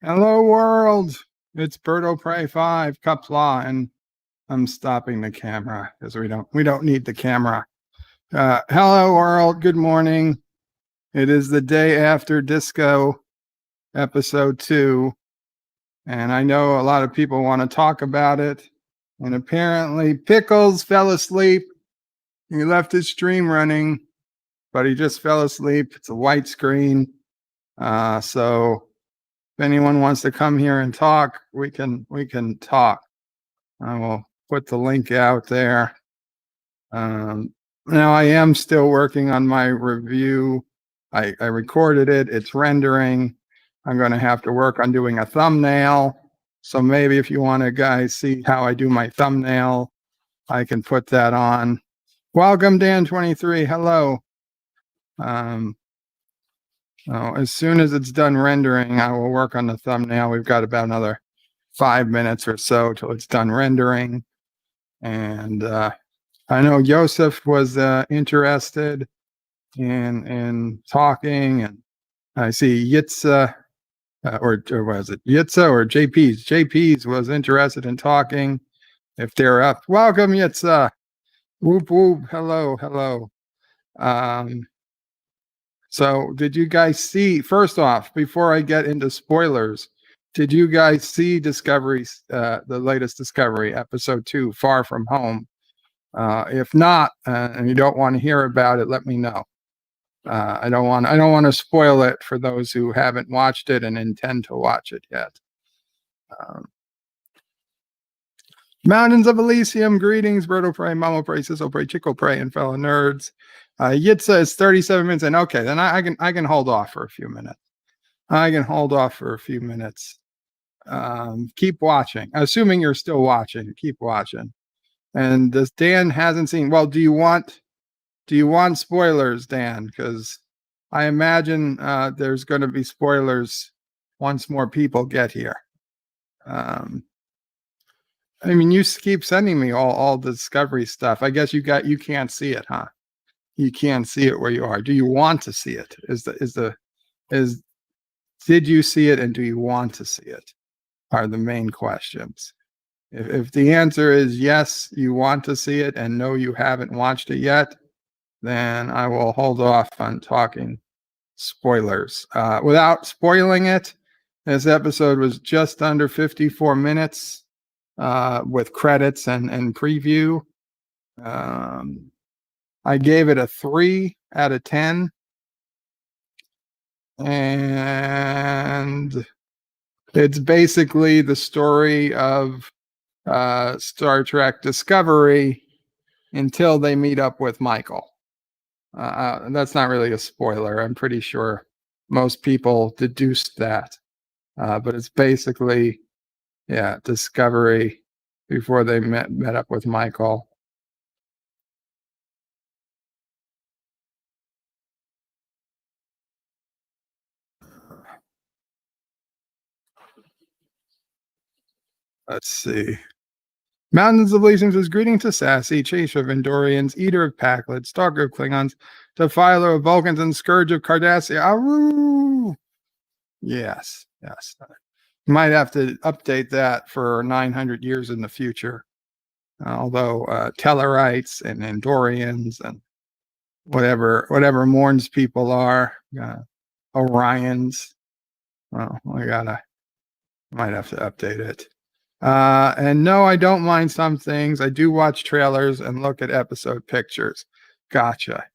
Hello, world. It's Berto Prey 5 Cupslaw, and I'm stopping the camera because we don't need the camera. Hello, world. Good morning. It is the day after Disco episode 2, and I know a lot of people want to talk about it. And apparently, Pickles fell asleep. He left his stream running, but he just fell asleep. It's a white screen, so. If anyone wants to come here and talk, we can talk. I will put the link out there. Now I am still working on my review. I recorded it. It's rendering. I'm going to have to work on doing a thumbnail. So maybe if you want to guys see how I do my thumbnail, I can put that on. Welcome, Dan23. Hello. As soon as it's done rendering, I will work on the thumbnail. We've got about another 5 minutes or so till it's done rendering. And I know Joseph was interested in talking, and I see Yitza, or was it Yitza or JP's? JP's was interested in talking. If they're up, welcome Yitza. Whoop whoop. Hello, hello. So did you guys see, first off, before I get into spoilers, did you guys see Discovery's, the latest Discovery, episode 2, Far From Home? If not, and you don't want to hear about it, let me know. I don't want to spoil it for those who haven't watched it and intend to watch it yet. Mountains of Elysium, greetings, Berto Prey, Mamo Prey, Sisso Prey, Chico Prey, and fellow nerds. Yitza is 37 minutes in. Okay, then I can hold off for a few minutes. Keep watching. Assuming you're still watching, keep watching. And this Dan hasn't seen. Well, do you want spoilers, Dan? Because I imagine there's going to be spoilers once more people get here. I mean, you keep sending me all the Discovery stuff. I guess you can't see it, huh? You can't see it where you are. Do you want to see it? Did you see it, and do you want to see it? Are the main questions. If the answer is yes, you want to see it, and no, you haven't watched it yet, then I will hold off on talking spoilers. Without spoiling it, this episode was just under 54 minutes. With credits and preview. I gave it a 3 out of 10. And it's basically the story of Star Trek Discovery until they meet up with Michael. That's not really a spoiler. I'm pretty sure most people deduced that. But it's basically Discovery before they met up with Michael. Let's see. Mountains of Elysium says, greeting to Sassy, Chaser of Endorians, Eater of Packlets, Stalker of Klingons, Defiler of Vulcans, and Scourge of Cardassia. Aroo! Yes. You might have to update that for 900 years in the future. Although Tellarites and Endorians and whatever Morn's people are, Orions. Well, might have to update it. And no, I don't mind some things. I do watch trailers and look at episode pictures. Gotcha.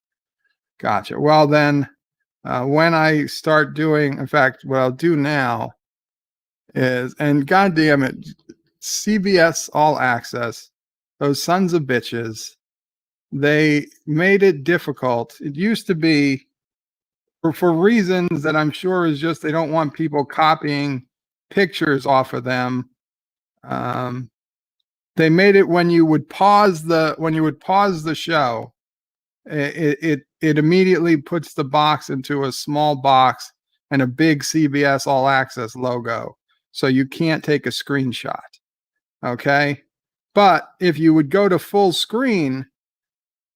Well, then, when I start doing, in fact, what I'll do now is, and goddamn it, CBS All Access, those sons of bitches, they made it difficult. It used to be, for reasons that I'm sure is just they don't want people copying pictures off of them. They made it when you would pause the show, it immediately puts the box into a small box and a big CBS All Access logo, so you can't take a screenshot. Okay, but if you would go to full screen,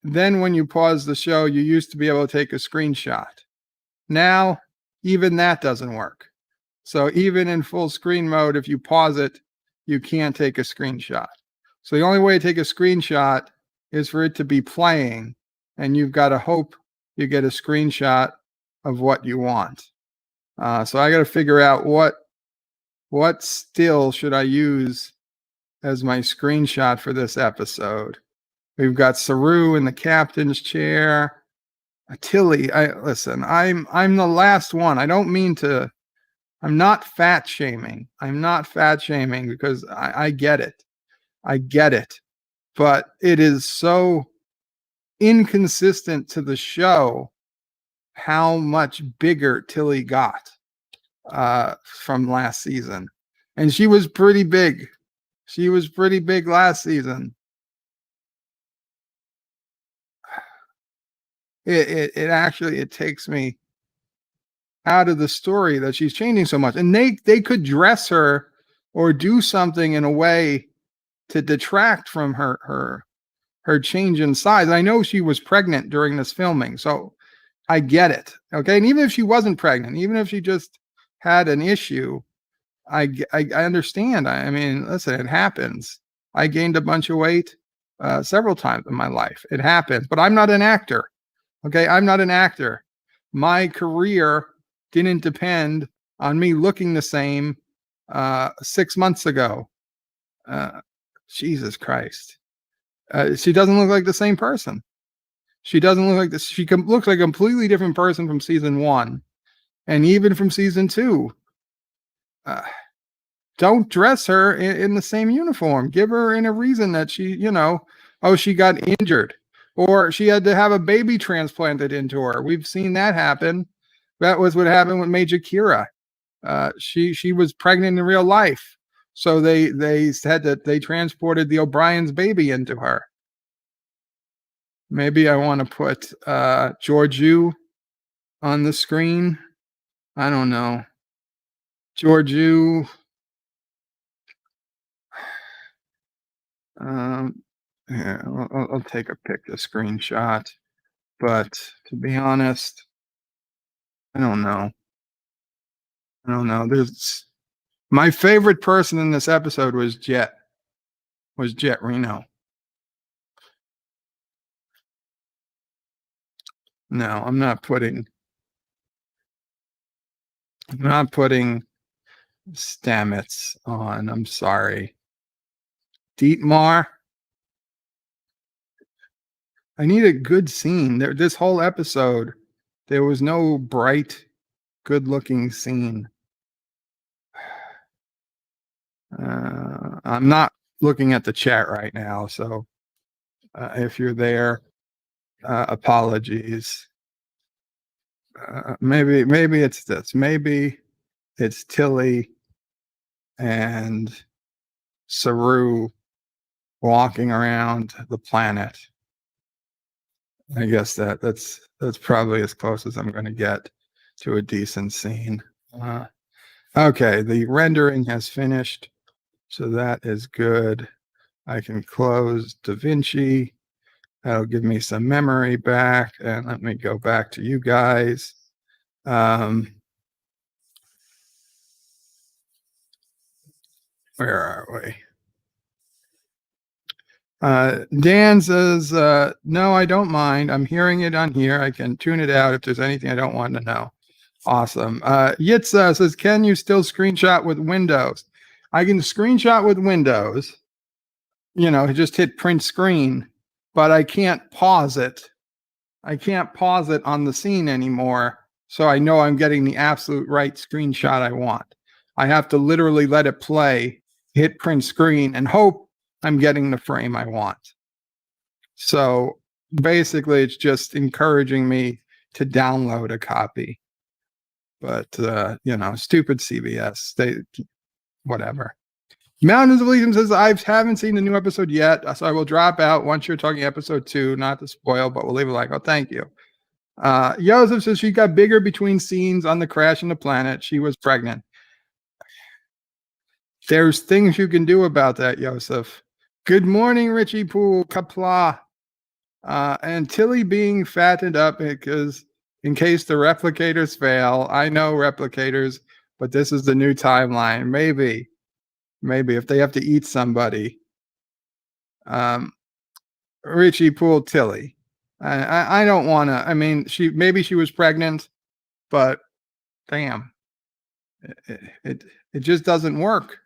then when you pause the show, you used to be able to take a screenshot. Now, even that doesn't work. So even in full screen mode, if you pause it, you can't take a screenshot. So the only way to take a screenshot is for it to be playing, and you've got to hope you get a screenshot of what you want. So I got to figure out what still should I use as my screenshot for this episode. We've got Saru in the captain's chair. Tilly, listen, I'm the last one. I don't mean to. I'm not fat shaming. I'm not fat shaming because I get it. I get it. But it is so inconsistent to the show how much bigger Tilly got from last season. And she was pretty big. She was pretty big last season. It actually takes me out of the story that she's changing so much. And they could dress her or do something in a way to detract from her change in size. I know she was pregnant during this filming, so I get it. Okay. And even if she wasn't pregnant, even if she just had an issue, I understand. I mean, listen, it happens. I gained a bunch of weight several times in my life. It happens, but I'm not an actor. Okay. I'm not an actor. My career didn't depend on me looking the same 6 months ago. Jesus Christ. She doesn't look like the same person. She doesn't look like this. She looks like a completely different person from season 1 and even from season 2. Don't dress her in the same uniform. Give her in a reason that she, she got injured or she had to have a baby transplanted into her. We've seen that happen. That was what happened with Major Kira. She was pregnant in real life. So they said that they transported the O'Brien's baby into her. Maybe I want to put Georgiou on the screen. I don't know. Georgiou. Yeah, I'll take a screenshot. But to be honest, I don't know. There's my favorite person in this episode was Jet Reno. No, I'm not putting Stamets on. I'm sorry. Dietmar. I need a good scene. This whole episode, there was no bright, good-looking scene. I'm not looking at the chat right now, so if you're there, apologies. Maybe it's this. Maybe it's Tilly and Saru walking around the planet. I guess that's probably as close as I'm going to get to a decent scene. Okay, the rendering has finished, so that is good. I can close DaVinci. That'll give me some memory back, and let me go back to you guys. Where are we? Dan says, no, I don't mind. I'm hearing it on here. I can tune it out if there's anything I don't want to know. Awesome. Yitza says, can you still screenshot with Windows? I can screenshot with Windows, just hit print screen, but I can't pause it. I can't pause it on the scene anymore. So I know I'm getting the absolute right screenshot I want. I have to literally let it play, hit print screen, and hope I'm getting the frame I want. So basically, it's just encouraging me to download a copy. But, stupid CBS, whatever. Mountains of Elysium says, I haven't seen the new episode yet, so I will drop out once you're talking episode 2, not to spoil, but we'll leave it like, oh, thank you. Joseph says she got bigger between scenes on the crash on the planet. She was pregnant. There's things you can do about that, Joseph. Good morning, Richie Poole, Kapla. And Tilly being fattened up because in case the replicators fail, I know replicators, but this is the new timeline. Maybe if they have to eat somebody. Richie pulled Tilly. I don't want to. I mean, she was pregnant, but damn, it just doesn't work.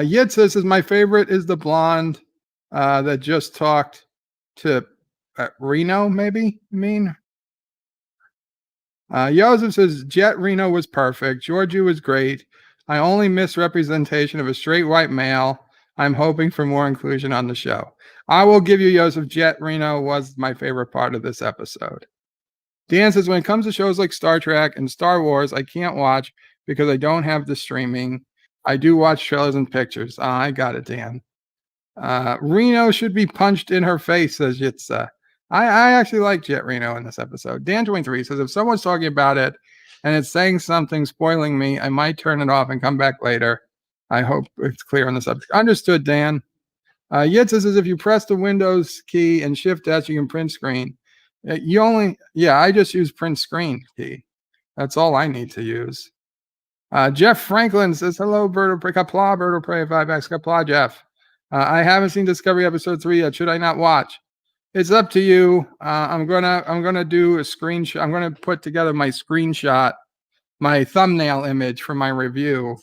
Yid says my favorite is the blonde that just talked to Reno. Maybe I mean. Joseph says Jet Reno was perfect. Georgie was great. I only miss representation of a straight white male. I'm hoping for more inclusion on the show. I will give you, Joseph. Jet Reno was my favorite part of this episode. Dan says, when it comes to shows like Star Trek and Star Wars, I can't watch because I don't have the streaming. I do watch trailers and pictures. I got it, Dan. Reno should be punched in her face, says Yitza. I actually like Jet Reno in this episode. Dan23 says, if someone's talking about it and it's saying something spoiling me, I might turn it off and come back later. I hope it's clear on the subject. Understood, Dan. Yitza says, if you press the Windows key and Shift S, you can print screen. I just use print screen key. That's all I need to use. Jeff Franklin says, hello, Bird of Prey. Kapla, Bird of Prey, 5X. Kapla, Jeff. I haven't seen Discovery episode 3 yet. Should I not watch? It's up to you. I'm gonna do a screenshot. I'm gonna put together my screenshot, my thumbnail image for my review.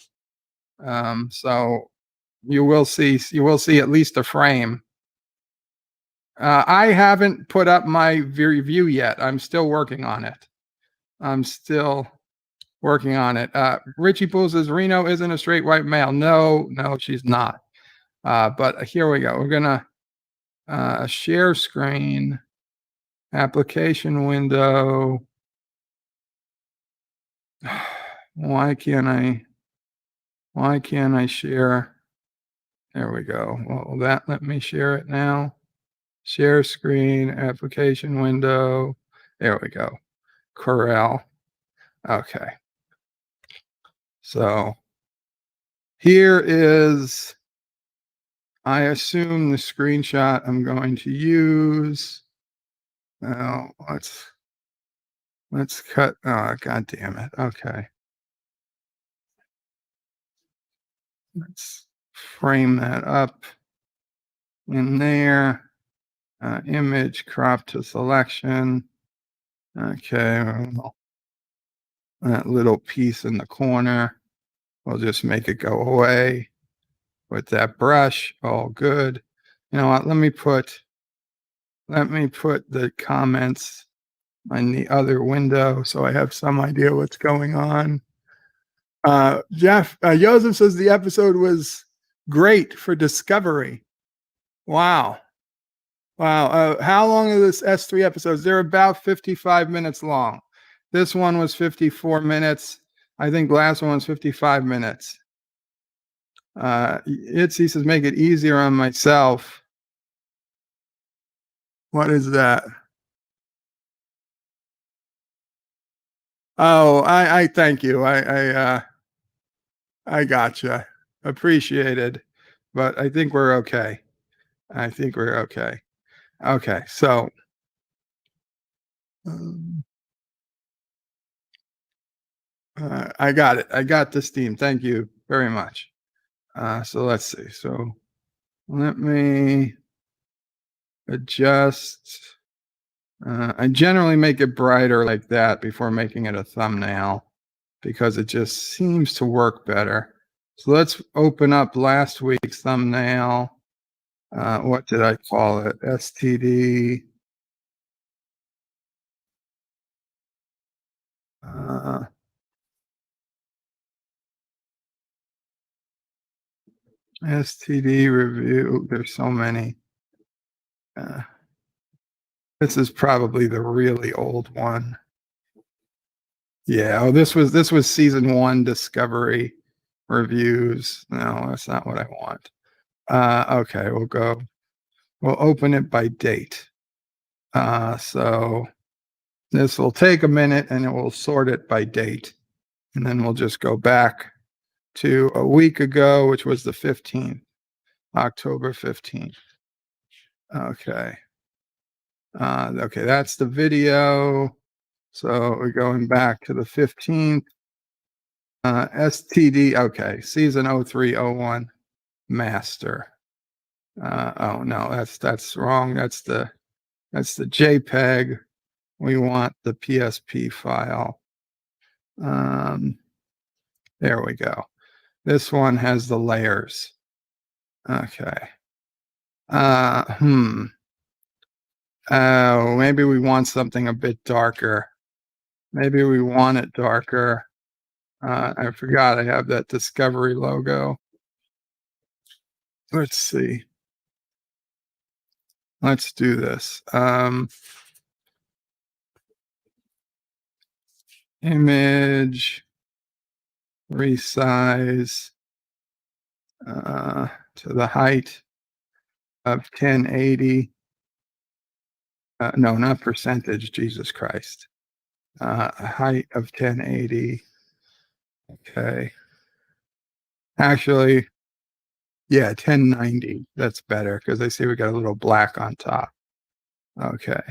So you will see at least a frame. I haven't put up my review yet. I'm still working on it. Richie Poole says Reno isn't a straight white male. No, she's not. But here we go. We're gonna share screen, application window. Why can't I share? There we go. Well, let me share it now. Share screen, application window. There we go. Corel. Okay. So here is, I assume, the screenshot I'm going to use. Now let's cut. Oh, God damn it. Okay. Let's frame that up in there. Image crop to selection. Okay. That little piece in the corner, we'll just make it go away with that brush. All good. You know what? Let me put the comments on the other window so I have some idea what's going on. Joseph says the episode was great for discovery. Wow. How long are this S3 episodes? They're about 55 minutes long. This one was 54 minutes. I think last one was 55 minutes. Itzy says, make it easier on myself. What is that? Oh, I thank you. I gotcha. Appreciated. But I think we're okay. Okay, so I got it. I got the Steam. Thank you very much. So let's see. So let me adjust. I generally make it brighter like that before making it a thumbnail because it just seems to work better. So let's open up last week's thumbnail. What did I call it? STD. STD review. There's so many. This is probably the really old one. Yeah. Oh, this was season 1 Discovery reviews. No, that's not what I want. Okay, we'll open it by date. So this will take a minute and it will sort it by date. And then we'll just go back to a week ago, which was the 15th, October 15th. Okay. Okay, that's the video. So we're going back to the 15th. STD. Okay, season 0301 master. Oh no, that's wrong. That's the JPEG. We want the PSP file. There we go. This one has the layers. Okay. Oh, maybe we want something a bit darker. Maybe we want it darker. I forgot I have that Discovery logo. Let's see. Let's do this. Image, resize to the height of 1080. No, not percentage, Jesus Christ. Height of 1080. Okay. Actually, yeah, 1090. That's better because I see we got a little black on top. Okay.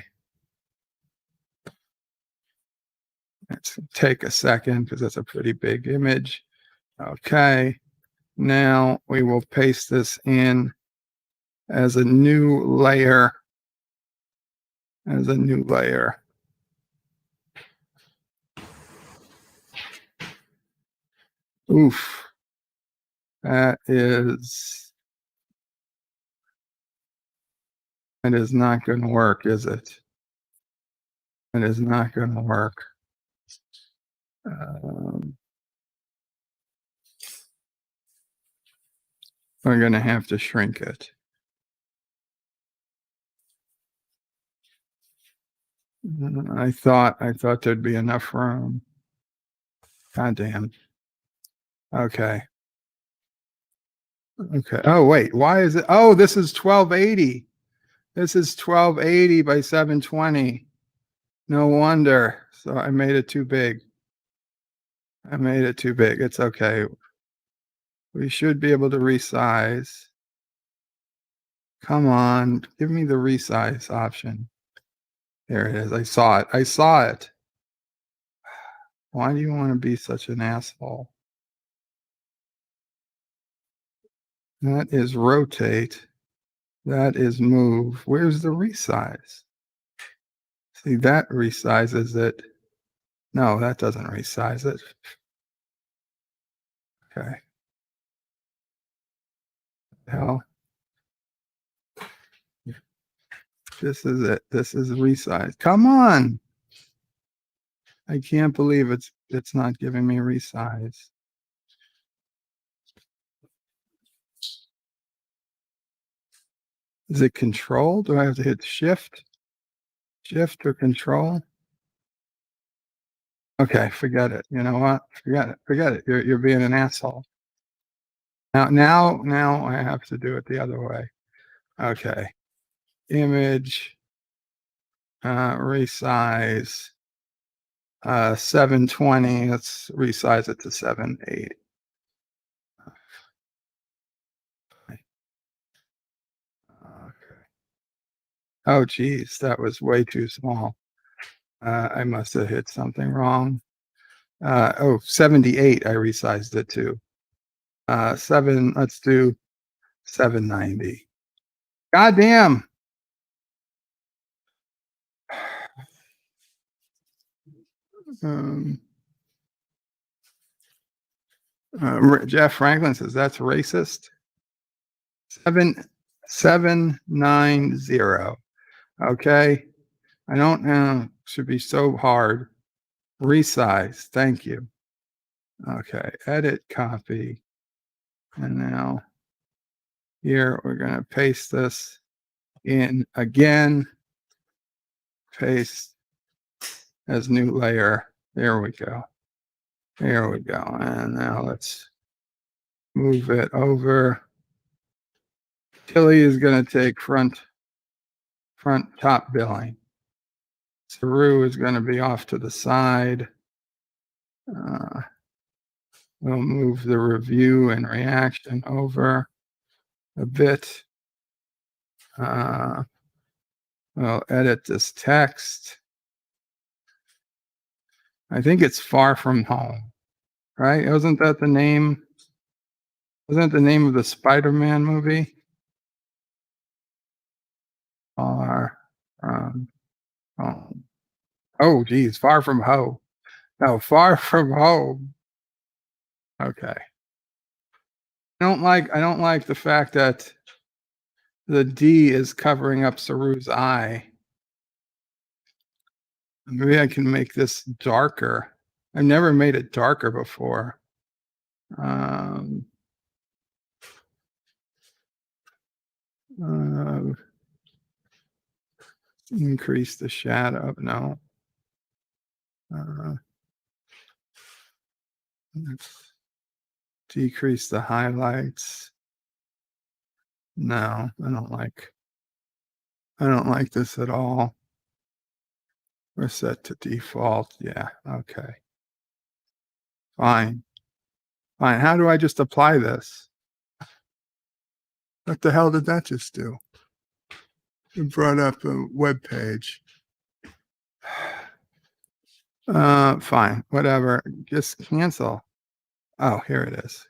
Let's take a second because that's a pretty big image. Okay. Now we will paste this in as a new layer. Oof. That is not going to work, is it? It is not going to work. We're going to have to shrink it. I thought there'd be enough room. God damn. Okay. Okay. Oh, wait. Why is it? Oh, this is 1280. This is 1280 by 720. No wonder. So I made it too big. It's okay. We should be able to resize. Come on. Give me the resize option. There it is. I saw it. Why do you want to be such an asshole? That is rotate. That is move. Where's the resize? See, that resizes it. No, that doesn't resize it. Okay. Hell. This is it. This is resize. Come on. I can't believe it's not giving me resize. Is it control? Do I have to hit shift? Shift or control? Okay, forget it. You know what? Forget it. You're being an asshole. Now I have to do it the other way. Okay. Image, resize, 720. Let's resize it to 780. Okay. Oh, geez, that was way too small. I must have hit something wrong. 78, I resized it to. Let's do 790. God damn. Jeff Franklin says that's racist. 790. Okay. I don't know. Should be so hard. Resize. Thank you. Okay. Edit, copy. And now here we're going to paste this in again. Paste as new layer. There we go. And now let's move it over. Tilly is going to take front top billing. Saru is going to be off to the side. We'll move the review and reaction over a bit. We'll edit this text. I think it's far from home. right? Wasn't that the name? Wasn't that the name of the Spider-Man movie? Far from home. Oh, geez, Far From Home. No, Far From Home. Okay. I don't like the fact that the D is covering up Saru's eye. Maybe I can make this darker. I've never made it darker before. Um, uh, increase the shadow. No. Uh, let's decrease the highlights. No, I don't like this at all. We're set to default. Yeah, okay. Fine. Fine. How do I just apply this? What the hell did that just do? It brought up a web page. Fine. Whatever. Just cancel. Oh, here it is.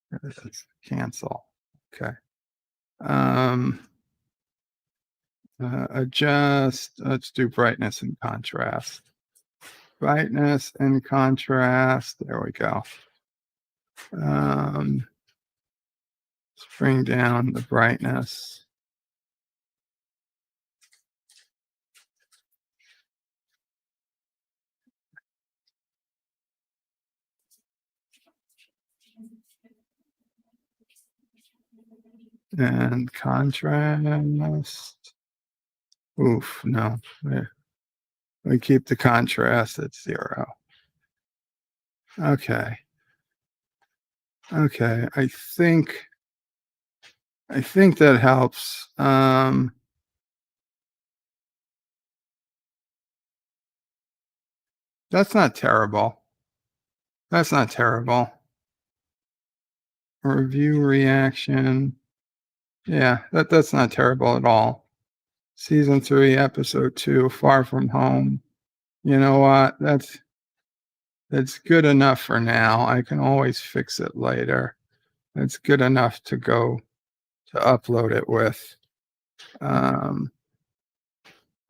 Here it is. Cancel. Okay. Um, adjust. Let's do brightness and contrast. Brightness and contrast. There we go. Let's bring down the brightness. And contrast. Oof, no. We keep the contrast at 0. Okay. Okay. I think that helps. That's not terrible. That's not terrible. Review reaction. Yeah, that's not terrible at all. Season 3, episode 2, Far From Home. You know what? That's good enough for now. I can always fix it later. That's good enough to go to upload it with.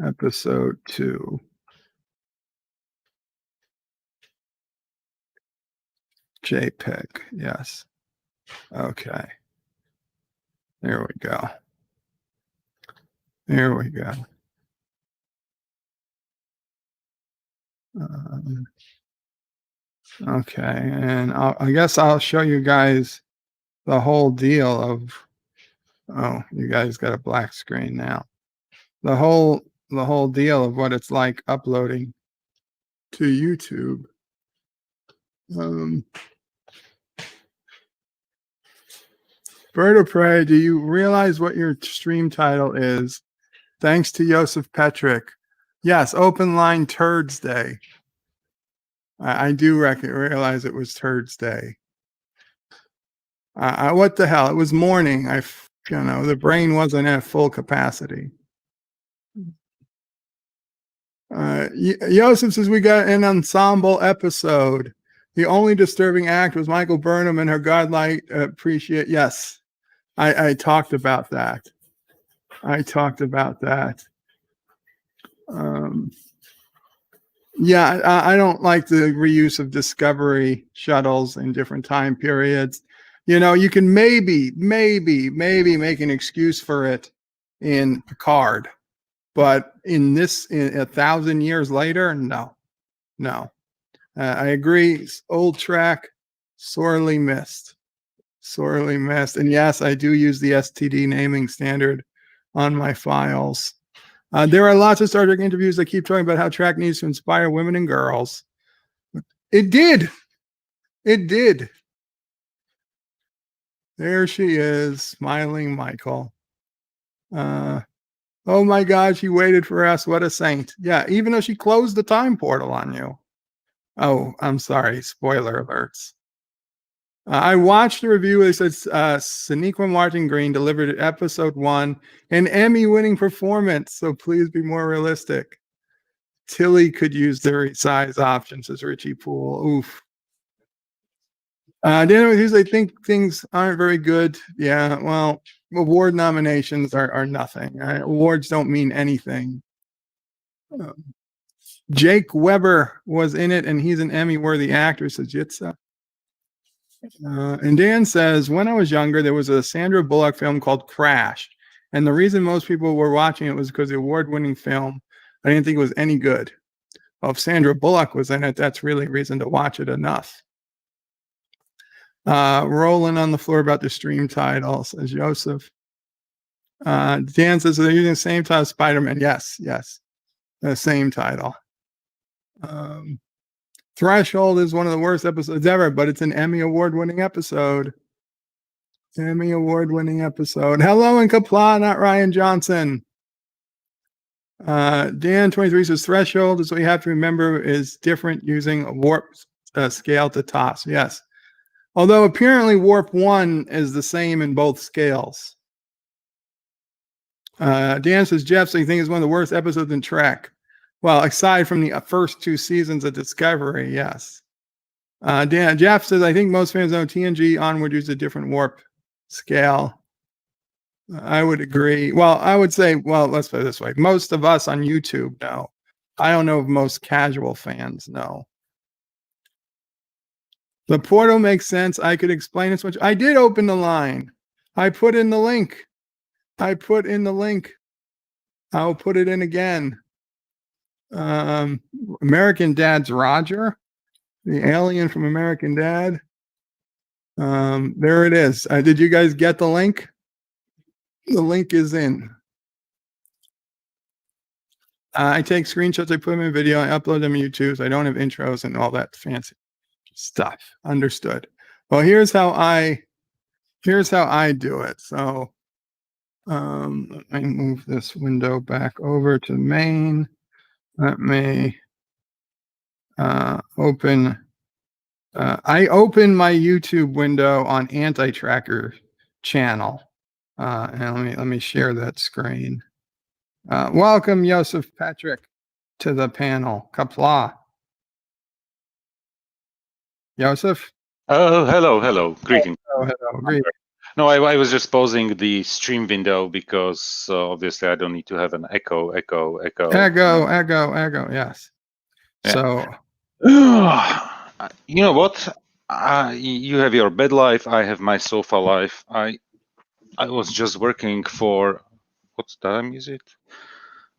Episode 2. JPEG. Yes. Okay. There we go. There we go. Okay, and I guess I'll show you guys the whole deal of. Oh, you guys got a black screen now. The whole deal of what it's like uploading to YouTube. Bird of Prey, do you realize what your stream title is? Thanks to Joseph Petrick. Yes, Open Line Turdsday. I do realize it was Turdsday. What the hell? It was morning. The brain wasn't at full capacity. Joseph says we got an ensemble episode. The only disturbing act was Michael Burnham and her godlike appreciate. Yes, I talked about that. Yeah, I don't like the reuse of Discovery shuttles in different time periods. You can maybe make an excuse for it in Picard, but in 1,000 years later, no. I agree. Old track, sorely missed. And yes, I do use the STD naming standard on my files. There are lots of Star Trek interviews that keep talking about how track needs to inspire women and girls. It did. There she is, smiling Michael. Oh my God, she waited for us. What a saint. Yeah, even though she closed the time portal on you. Oh, I'm sorry. Spoiler alerts. I watched the review. It says Sonequa Martin Green delivered episode 1 an Emmy-winning performance. So please be more realistic. Tilly could use the resize option, says Richie Poole. Oof. Dan Hughes, I think things aren't very good. Yeah, well, award nominations are nothing. Awards don't mean anything. Jake Weber was in it, and he's an Emmy-worthy actor, says Jitsa. And Dan says, when I was younger, there was a Sandra Bullock film called Crash. And the reason most people were watching it was because the award-winning film, I didn't think it was any good. Well, if Sandra Bullock was in it, that's really reason to watch it enough. Rolling on the floor about the stream title, says Joseph. Dan says, they're using the same title as Spider-Man. Yes, the same title. Threshold is one of the worst episodes ever, but it's an Emmy award-winning episode. Emmy award-winning episode. Hello and Kapla, not Ryan Johnson. Dan 23 says threshold is what you have to remember is different using a warp scale to toss. Yes. Although apparently warp 1 is the same in both scales. Dan says, Jeff, so you think it's one of the worst episodes in Trek? Well, aside from the first 2 seasons of Discovery, yes. Jeff says, I think most fans know TNG onward use a different warp scale. I would agree. Well, I would say, let's put it this way. Most of us on YouTube know. I don't know if most casual fans know. The portal makes sense. I could explain as much. I did open the line. I put in the link. I'll put it in again. American Dad's Roger, the alien from American Dad. There it is. Did you guys get the link? The link is in. I take screenshots, I put them in video, I upload them to YouTube, so I don't have intros and all that fancy stuff. Understood. Well, here's how I do it. So let me move this window back over to main. Let me open. I open my YouTube window on Anti-Tracker channel. And let me share that screen. Welcome, Joseph Patrick, to the panel. Kapla. Joseph? Oh, hello. Greetings. Hello. Greetings. No, I was just pausing the stream window because obviously I don't need to have an echo. Yes. Yeah. So, you know what? You have your bed life. I have my sofa life. I was just working for, what time is it?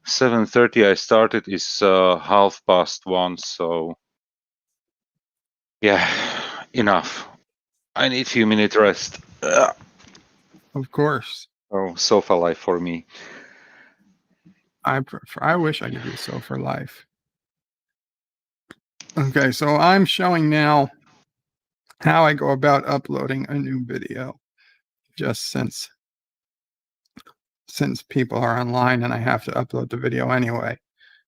7:30. I started. It's 1:30. So yeah, enough. I need a few minutes rest. of course. Oh, sofa life for me. I wish I could do so for life. Okay, so I'm showing now how I go about uploading a new video, just since people are online and I have to upload the video anyway.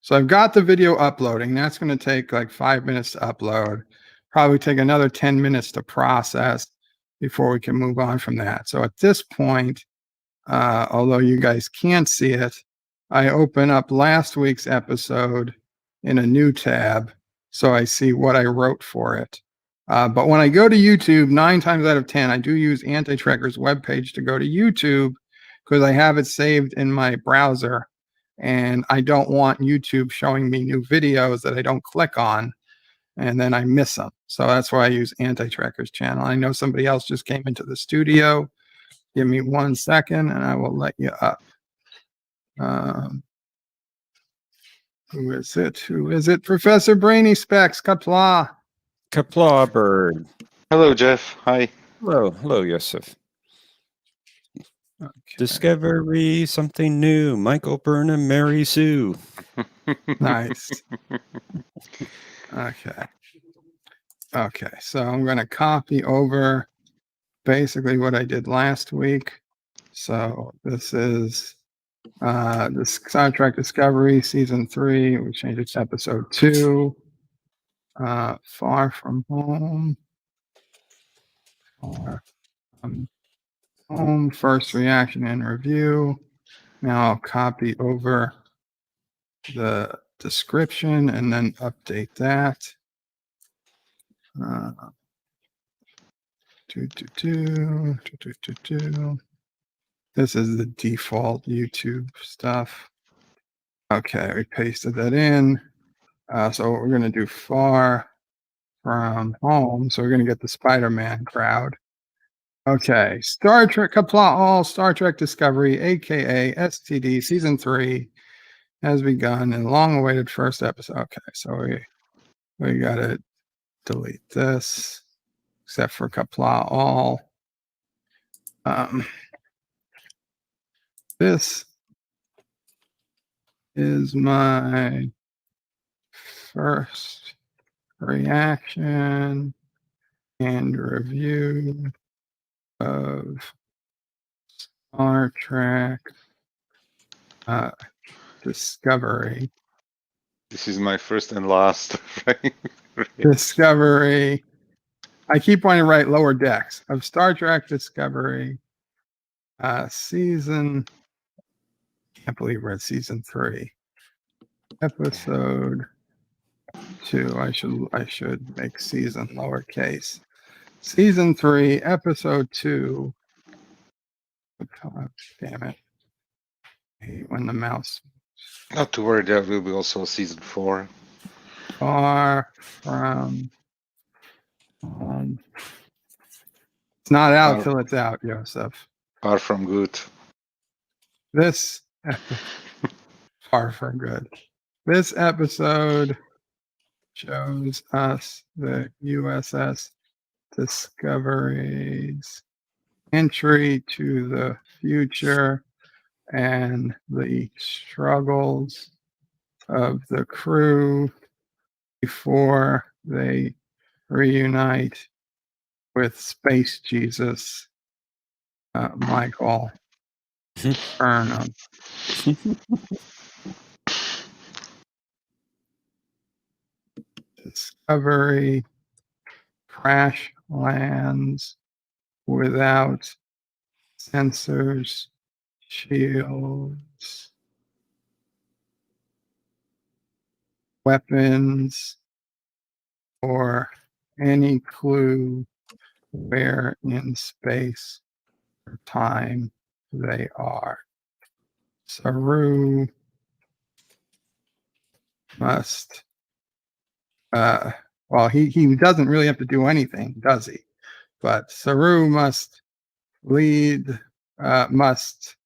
So I've got the video uploading. That's going to take like 5 minutes to upload. Probably take another 10 minutes to process before we can move on from that. So at this point, although you guys can't see it, I open up last week's episode in a new tab so I see what I wrote for it. But when I go to YouTube, 9 times out of 10, I do use Anti-Tracker's webpage to go to YouTube because I have it saved in my browser and I don't want YouTube showing me new videos that I don't click on and then I miss them. So that's why I use Anti-Tracker's channel. I know somebody else just came into the studio. Give me 1 second and I will let you up. Who is it? Professor Brainy Specs, Kapla. Kapla Bird. Hello, Jeff. Hi. Hello, Yosef. Okay. Discovery, something new. Michael Burnham, Mary Sue. Nice. Okay, so I'm going to copy over basically what I did last week. So this is this Star Trek Discovery Season 3. We changed it to Episode 2. Far From Home. Far From Home. First reaction and review. Now I'll copy over the description and then update that. This is the default YouTube stuff. Okay, we pasted that in. So we're going to do Far From Home. So we're going to get the Spider-Man crowd. Okay, Star Trek all Star Trek Discovery, aka STD Season 3, has begun in long-awaited first episode. Okay, so we gotta delete this, except for Kapla all. This is my first reaction and review of Star Trek Discovery. This is my first and last. Discovery. I keep wanting to write Lower Decks of Star Trek Discovery. Season. Can't believe we're at season 3. Episode 2. I should make season lowercase. Season 3, episode 2. Oh, damn it. I hate when the mouse. Not to worry, there will be also season 4. Far from home. It's not out till it's out, Joseph. Far from good. This far from good. This episode shows us the USS Discovery's entry to the future and the struggles of the crew before they reunite with Space Jesus, Michael Burnham. Discovery crash lands without sensors, shields, weapons, or any clue where in space or time they are. Saru must well, he doesn't really have to do anything, does he? But Saru must lead, must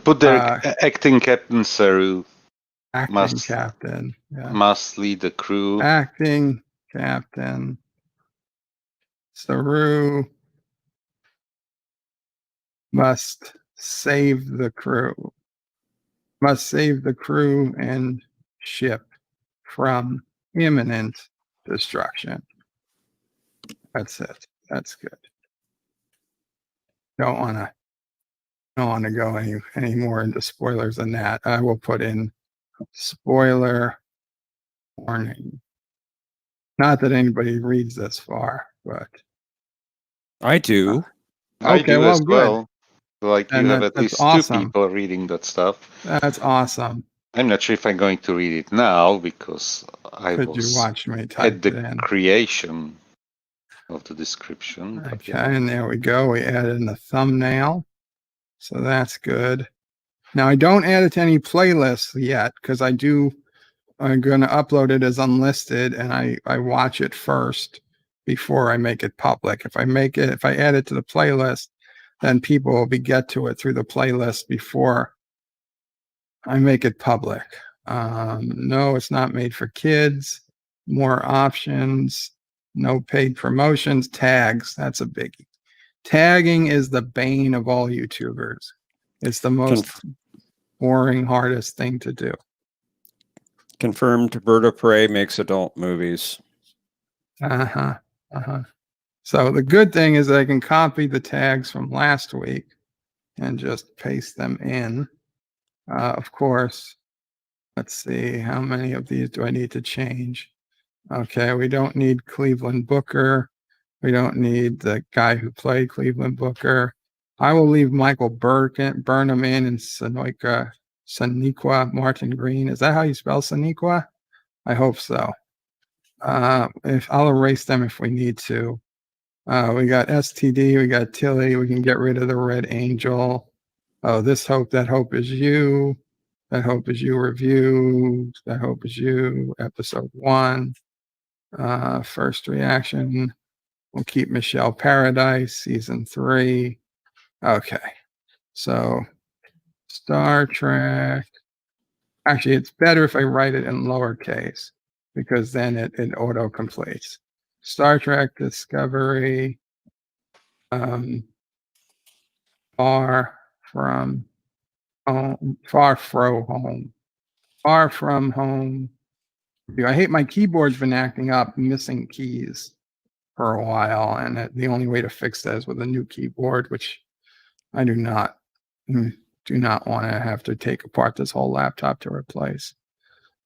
Put there acting Captain Saru. Acting captain. Yeah. Must lead the crew. Acting captain. Saru must save the crew. Must save the crew and ship from imminent destruction. That's it. That's good. Don't want to go any more into spoilers than that. I will put in spoiler warning. Not that anybody reads this far, but I do. I okay, do well, as good. well. Like And you have at least awesome. 2 people reading that stuff. That's awesome. I'm not sure if I'm going to read it now because I Could was you watch me type at the it in? creation of the description. Okay, and there we go. We added in the thumbnail. So that's good. Now I don't add it to any playlists yet because I'm going to upload it as unlisted and I watch it first before I make it public. If I add it to the playlist, then people will get to it through the playlist before I make it public. No, it's not made for kids. More options. No paid promotions. Tags. That's a biggie. Tagging is the bane of all YouTubers. It's the most boring, hardest thing to do. Confirmed Bird of Prey makes adult movies. So the good thing is that I can copy the tags from last week and just paste them in. Of course, let's see, how many of these do I need to change? Okay, we don't need Cleveland Booker. We don't need the guy who played Cleveland Booker. I will leave Michael Burnham in and Sonequa Martin Green. Is that how you spell Sonequa? I hope so. If I'll erase them if we need to. We got STD, we got Tilly, we can get rid of the Red Angel. Oh, this hope, that hope is you. That hope is you review. That hope is you. Episode 1. First reaction. We'll keep Michelle Paradise, season 3. Okay. So Star Trek. Actually, it's better if I write it in lowercase because then it auto completes. Star Trek Discovery. Far from home. Far from home. Far from home. I hate my keyboard's been acting up, missing keys for a while, and the only way to fix that is with a new keyboard, which I do not want to have to take apart this whole laptop to replace.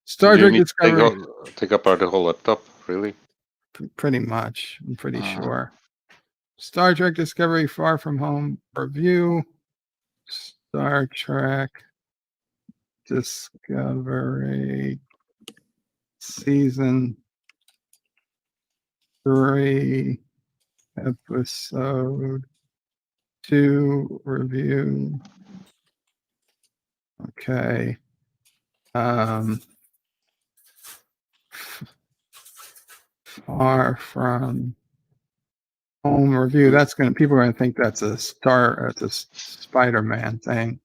Star Do you Trek need to Discovery, take apart the whole laptop? Really? pretty much. I'm pretty sure. Star Trek Discovery Far From Home review. Star Trek Discovery season 3 episode 2 review. Okay. Far From Home review. That's people are gonna think that's a Spider-Man thing.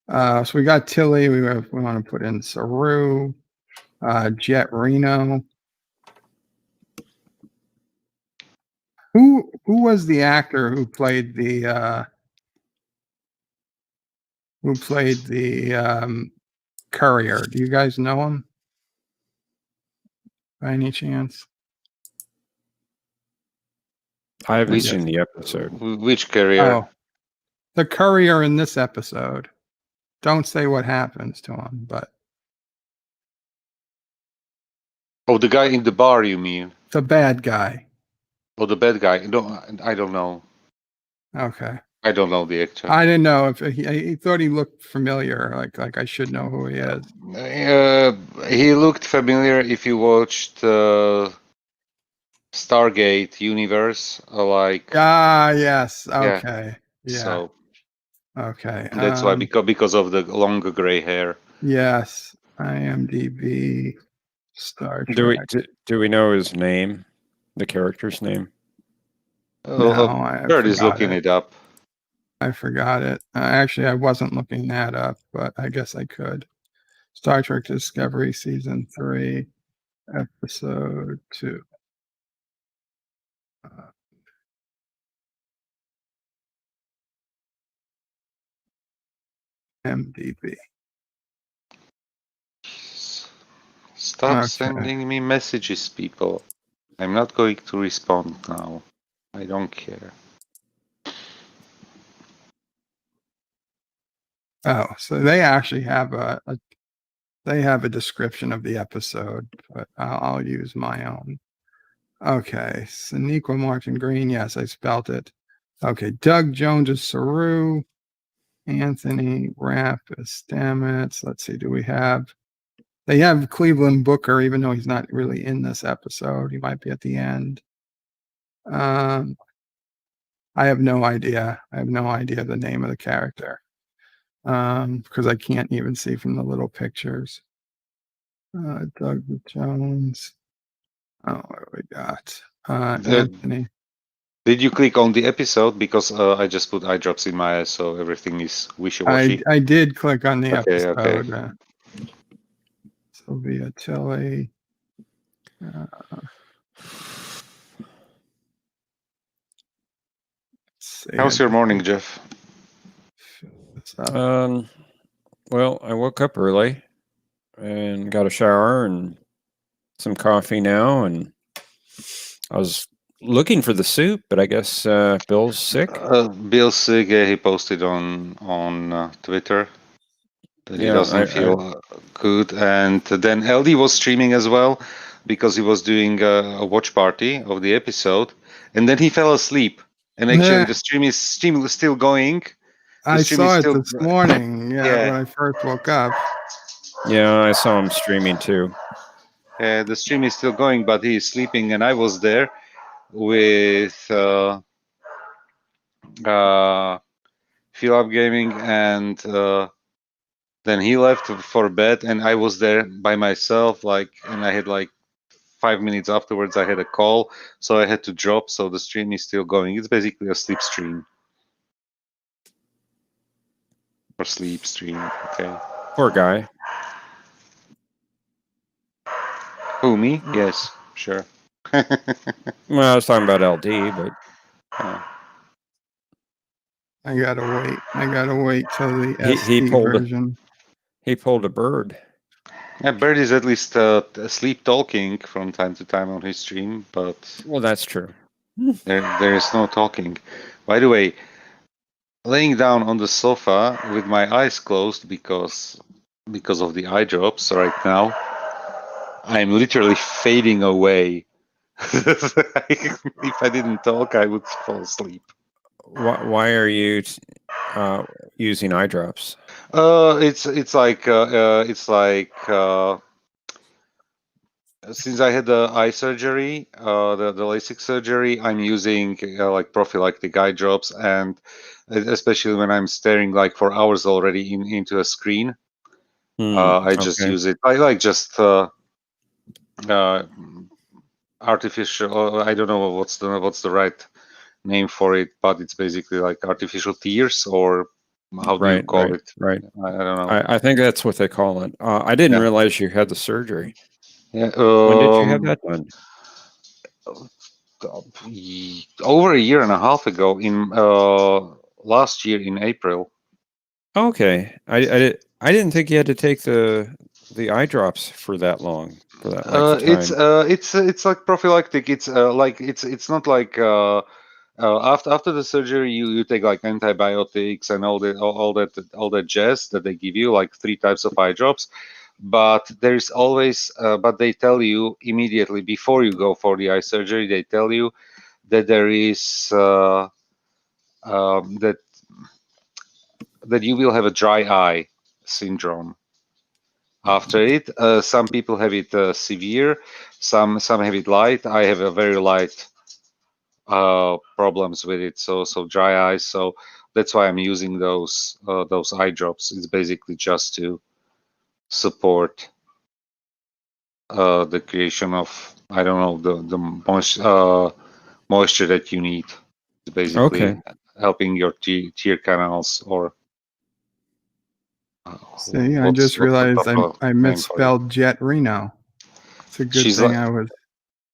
So we got Tilly. We want to put in Saru, Jet Reno. Who was the actor who played the courier? Do you guys know him by any chance? I haven't Which- seen the episode. Which carrier? Oh, the courier in this episode. Don't say what happens to him, but Oh, the guy in the bar, you mean? the bad guy. Oh, the bad guy. No, I don't know. Okay. I don't know the actor. I didn't know if he thought he looked familiar, like I should know who he is. He looked familiar if you watched Stargate Universe, Yes. Okay. Yeah. So Okay. that's why because of the longer gray hair. Yes. IMDb. Star Trek. Do we know his name? The character's name? I Bird is forgot looking it. it up. I forgot it. Actually, I wasn't looking that up, but I guess I could. Star Trek Discovery season 3, episode 2. MDB. Stop Okay. sending me messages, people. I'm not going to respond now. I don't care. Oh, so they actually have a description of the episode, but I'll use my own. Okay, Sonequa Martin Green. Yes, I spelt it. Okay, Doug Jones is Saru. Anthony Rapp is Stamets. Let's see, do we have? They have Cleveland Booker, even though he's not really in this episode. He might be at the end. I have no idea. I have no idea the name of the character. Because I can't even see from the little pictures. Doug Jones. Oh, what do we got? Anthony. Did you click on the episode? Because I just put eye drops in my eyes, so everything is wishy-washy. I did click on the Okay, episode. okay. Sylvia Tilly. How's your morning, Jeff? Well, I woke up early and got a shower and some coffee now, and I was looking for the soup, but I guess Bill's sick. Bill's sick. He posted on Twitter that he doesn't feel good, and then LD was streaming as well because he was doing a watch party of the episode, and then he fell asleep. And actually, the stream is still going. I saw it this morning. Yeah, when I first woke up. Yeah, I saw him streaming too. The stream is still going, but he is sleeping, and I was there. with Philip Gaming, and then he left for bed, and I was there by myself. And I had 5 minutes afterwards, I had a call, so I had to drop. So the stream is still going. It's basically a sleep stream. Or sleep stream, okay. Poor guy. Who, me? Yes, sure. Well, I was talking about LD, but I gotta wait. I gotta wait till the He SD pulled a- version. he pulled a bird. Yeah, Bird is at least sleep talking from time to time on his stream, but Well, that's true. there is no talking. By the way, laying down on the sofa with my eyes closed because of the eye drops right now, I'm literally fading away. If I didn't talk, I would fall asleep. Why are you using eye drops? It's like since I had the eye surgery, the LASIK surgery, I'm using prophylactic eye drops, and especially when I'm staring for hours already into a screen, I just Okay. use it. I just artificial. I don't know what's the right name for it, but it's basically like artificial tears, or how do you call it? Right. I don't know. I think that's what they call it. I didn't Yeah. realize you had the surgery. Yeah, When did you have that done? over a year and a half ago, in last year in April. Okay, I didn't think you had to take the eye drops for that long, for that length of time. It's like prophylactic. It's not like after the surgery you take like antibiotics and all that jazz that they give you, like 3 types of eye drops. But there's always but they tell you immediately before you go for the eye surgery, they tell you that there is that you will have a dry eye syndrome after it. Some people have it severe, some have it light. I have a very light problems with it, so dry eyes. So that's why I'm using those eye drops. It's basically just to support the creation of, I don't know, the moisture that you need. It's basically Okay. helping your tear canals, or See, I just what's the realized proper I name for it? misspelled Jet Reno. It's a good She's thing like, I was.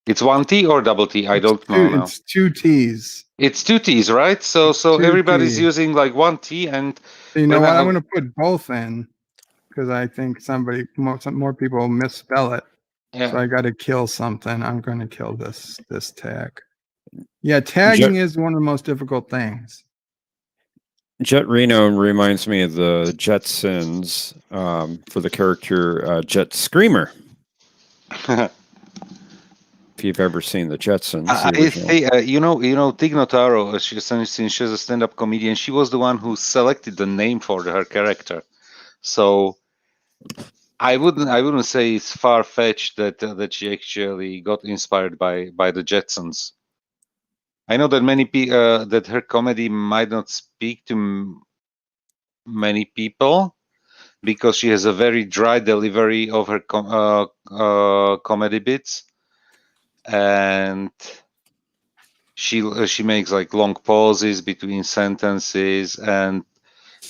it's one T or double T? I don't know now. It's 2 T's. It's 2 T's, right? So It's 2 everybody's T. using like 1 T, and So you know what? I'm going to put both in because I think more people misspell it. yeah. So I got to kill something. I'm going to kill this tag. Yeah, tagging is one of the most difficult things. Jet Reno reminds me of the Jetsons for the character Jet Screamer. If you've ever seen the Jetsons, you know, Tig Notaro, since she's a stand-up comedian, she was the one who selected the name for her character. So I wouldn't say it's far-fetched that she actually got inspired by the Jetsons. I know that many that her comedy might not speak to many people because she has a very dry delivery of her comedy bits, and she makes like long pauses between sentences and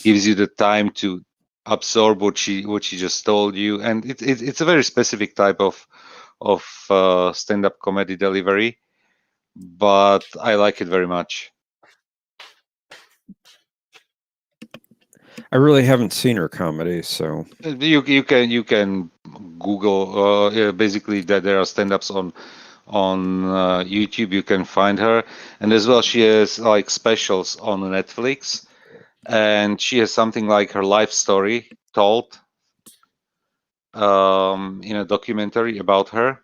gives you the time to absorb what she just told you, and it's a very specific type of stand-up comedy delivery, but I like it very much. I really haven't seen her comedy, so You can Google basically that there are stand-ups on YouTube. You can find her, and as well she has like specials on Netflix, and she has something like her life story told in a documentary about her,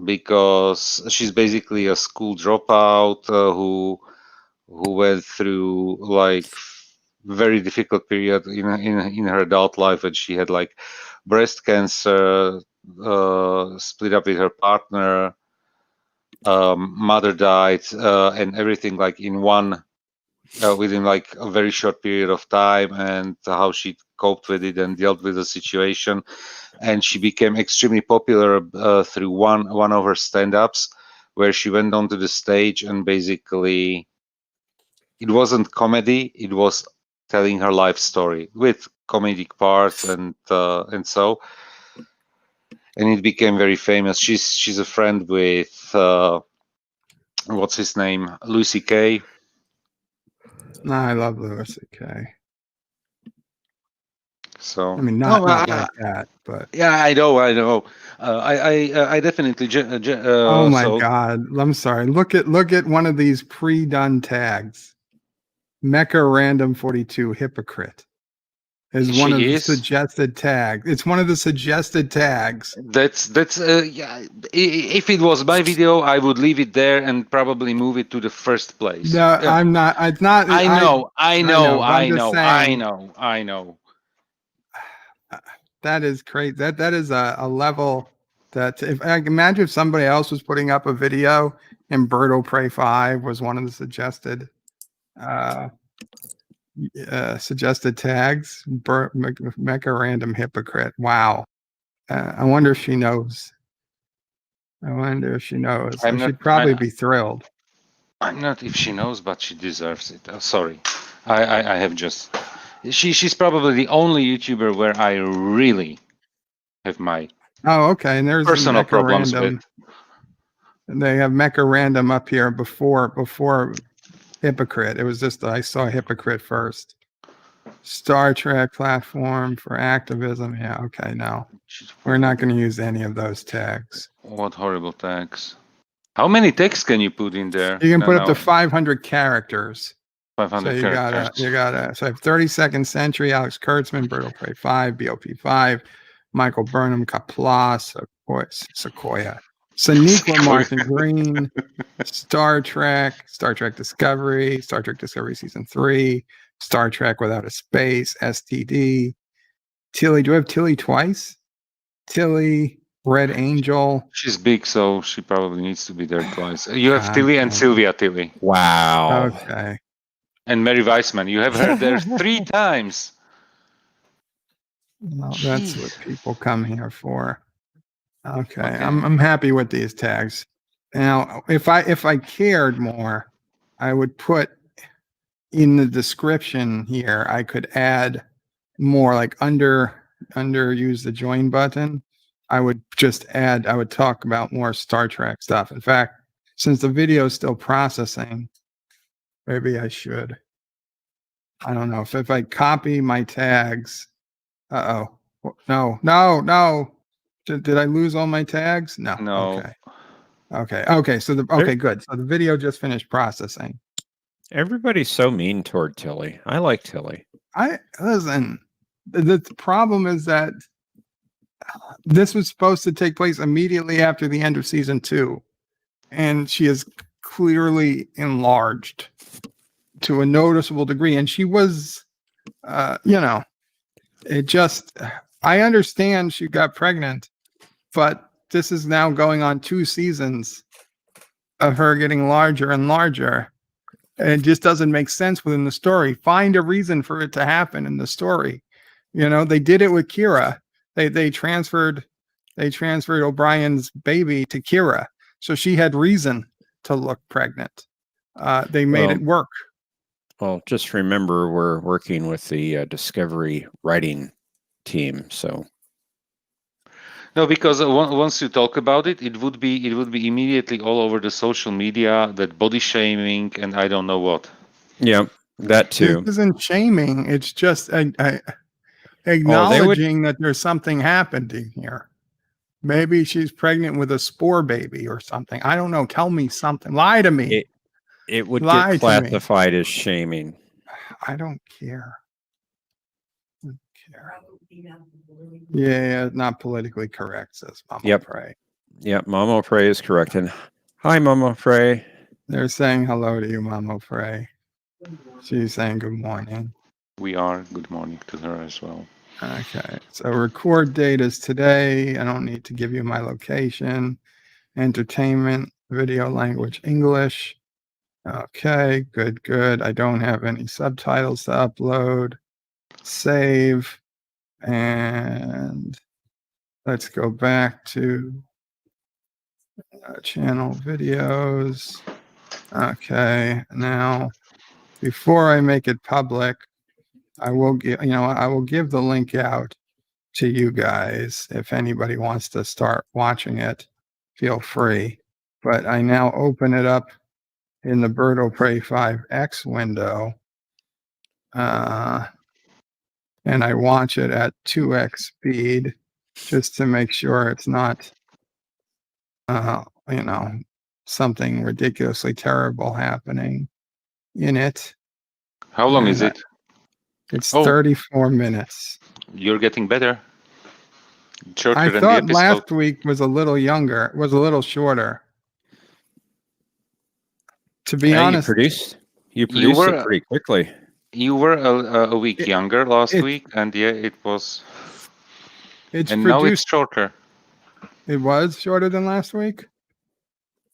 because she's basically a school dropout who went through like very difficult period in her adult life, and she had like breast cancer, split up with her partner, mother died, and everything like in one within like a very short period of time, and how she coped with it and dealt with the situation. And she became extremely popular through one of her stand-ups, where she went onto the stage and basically it wasn't comedy, it was telling her life story with comedic parts and so, and it became very famous. She's a friend with what's his name, Lucy Kay. No, I love Louis C.K. So I mean, no, not like that, but yeah, I know. I definitely. oh my So God, I'm sorry. Look at one of these pre-done tags. Mecha Random 42 hypocrite is one of she the is. suggested tags. It's one of the suggested tags. That's yeah. If it was my video, I would leave it there and probably move it to the first place. No, Yeah. I'm not. It's not. I know. But I'm just saying I know. that is crazy. That is a level that if I can imagine if somebody else was putting up a video and Birdo Prey 5 was one of the uh, suggested tags. Mecha Random hypocrite. Wow. I wonder if she knows. I wonder if she knows. I'm not. She'd probably be thrilled. I'm not if she knows, but she deserves it. Sorry, I have just. She's probably the only YouTuber where I really have my Oh, okay. And there's personal Mecha problems with. Random. They have Mecha Random up here before Hypocrite. It was just I saw Hypocrite first. Star Trek platform for activism. Yeah, okay, no. We're not going to use any of those tags. What horrible tags. How many tags can you put in there? You can put up No. to 500 characters. 500 So characters. so I have 32nd Century, Alex Kurtzman, Berto Prey 5, BOP 5, Michael Burnham, Kapla, Sequoia, Sonequa, Martin Green, Star Trek Discovery, Star Trek Discovery Season 3, Star Trek Without a Space, STD, Tilly. Do I have Tilly twice? Tilly, Red Angel. She's big, so she probably needs to be there twice. You have Tilly and Sylvia Tilly. Wow. Okay. And Mary Weissman. You have her there 3 times. Well, that's what people come here for. Okay. Okay. I'm happy with these tags. Now, if I cared more, I would put in the description here, I could add more like under use the join button. I would talk about more Star Trek stuff. In fact, since the video is still processing, maybe I should. I don't know if I copy my tags. No. Did I lose all my tags? No. No. Okay. So good. So the video just finished processing. Everybody's so mean toward Tilly. I like Tilly. Listen. The problem is that this was supposed to take place immediately after the end of season 2, and she is clearly enlarged to a noticeable degree. And she was, it just. I understand she got pregnant, but this is now going on 2 seasons of her getting larger and larger. And it just doesn't make sense within the story. Find a reason for it to happen in the story. They did it with Kira. They transferred O'Brien's baby to Kira, so she had reason to look pregnant. They made it work. Well, just remember we're working with the Discovery writing team, so No, because once you talk about it, it would be immediately all over the social media, that body shaming and I don't know what. Yeah, that too. This isn't shaming. It's just acknowledging that there's something happening here. Maybe she's pregnant with a spore baby or something. I don't know. Tell me something. Lie to me. It would get classified as shaming. I don't care. Yeah, not politically correct, says Mama Prey. Yep, Mama Prey is correct. And hi, Mama Prey. They're saying hello to you, Mama Prey. She's saying good morning. We are. Good morning to her as well. Okay, so record date is today. I don't need to give you my location. Entertainment Video language English. Okay, good. I don't have any subtitles to upload. Save. And let's go back to channel videos. Okay, now before I make it public, I will give the link out to you guys. If anybody wants to start watching it, feel free. But I now open it up in the Bird will Prey 5X window. And I watch it at 2x speed just to make sure it's not, something ridiculously terrible happening in it. How long is And it? It's Oh. 34 minutes. You're getting better. Shorter I than the thought episode. last week was a little younger, was a little shorter. To be honest, you produced were- it pretty quickly. You were a week younger last week, and yeah, it was. it's And now it's produced. shorter. It was shorter than last week.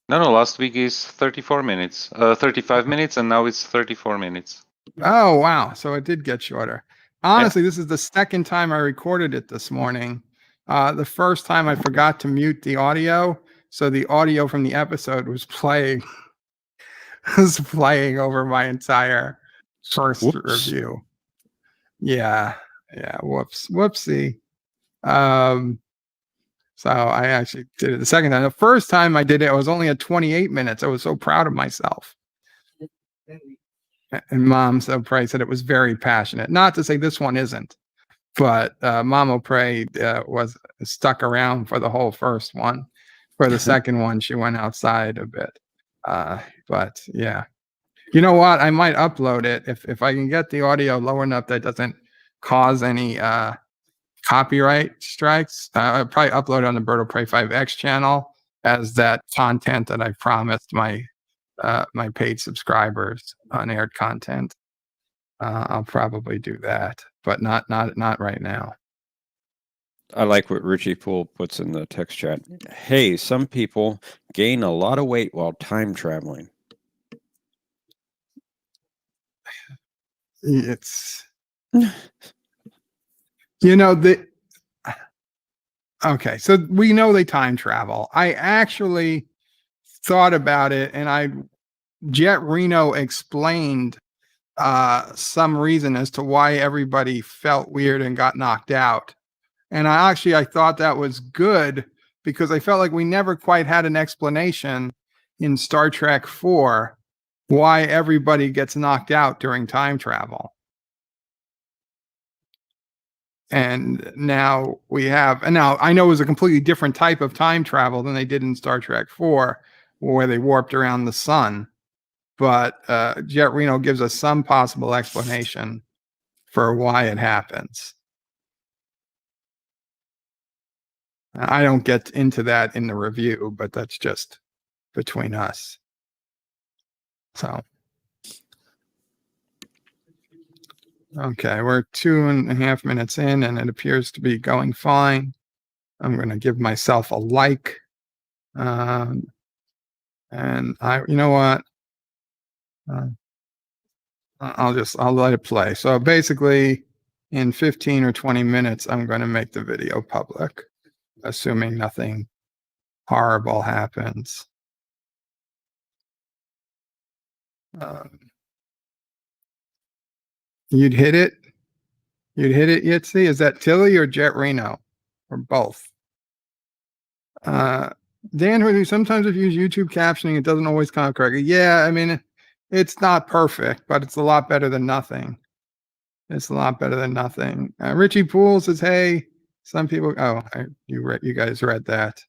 No, last week is 34 minutes, 35 minutes, and now it's 34 minutes. Oh, wow. So it did get shorter. Honestly, This is the second time I recorded it this morning. The first time I forgot to mute the audio. So the audio from the episode was playing, over my entire first review. Yeah. Whoopsie. So I actually did it the second time. The first time I did it, I was only at 28 minutes. I was so proud of myself. And Mom O'Prey said it was very passionate. Not to say this one isn't, but Mom O'Prey was stuck around for the whole first one. For the second one, she went outside a bit. But yeah, you know what? I might upload it if I can get the audio low enough that doesn't cause any copyright strikes. I'll probably upload it on the Bird will Prey 5X channel as that content that I promised my paid subscribers, unaired content. I'll probably do that, but not right now. I like what Richie Poole puts in the text chat. Hey, some people gain a lot of weight while time traveling. It's okay, so we know they time travel. I actually thought about it, and Jet Reno explained some reason as to why everybody felt weird and got knocked out. And I thought that was good because I felt like we never quite had an explanation in Star Trek 4 why everybody gets knocked out during time travel. And now we have, and now I know it was a completely different type of time travel than they did in Star Trek 4, where they warped around the sun. But Jet Reno gives us some possible explanation for why it happens. I don't get into that in the review, but that's just between us. So, okay, we're 2.5 minutes in, and it appears to be going fine. I'm going to give myself a like. And you know what? I'll let it play. So basically, in 15 or 20 minutes, I'm going to make the video public, assuming nothing horrible happens. You'd hit it? Yitzi? Is that Tilly or Jet Reno? Or both? Dan, sometimes if you use YouTube captioning, it doesn't always come out correctly. Yeah, I mean, it's not perfect, but it's a lot better than nothing. Richie Poole says, hey, some people, you guys read that.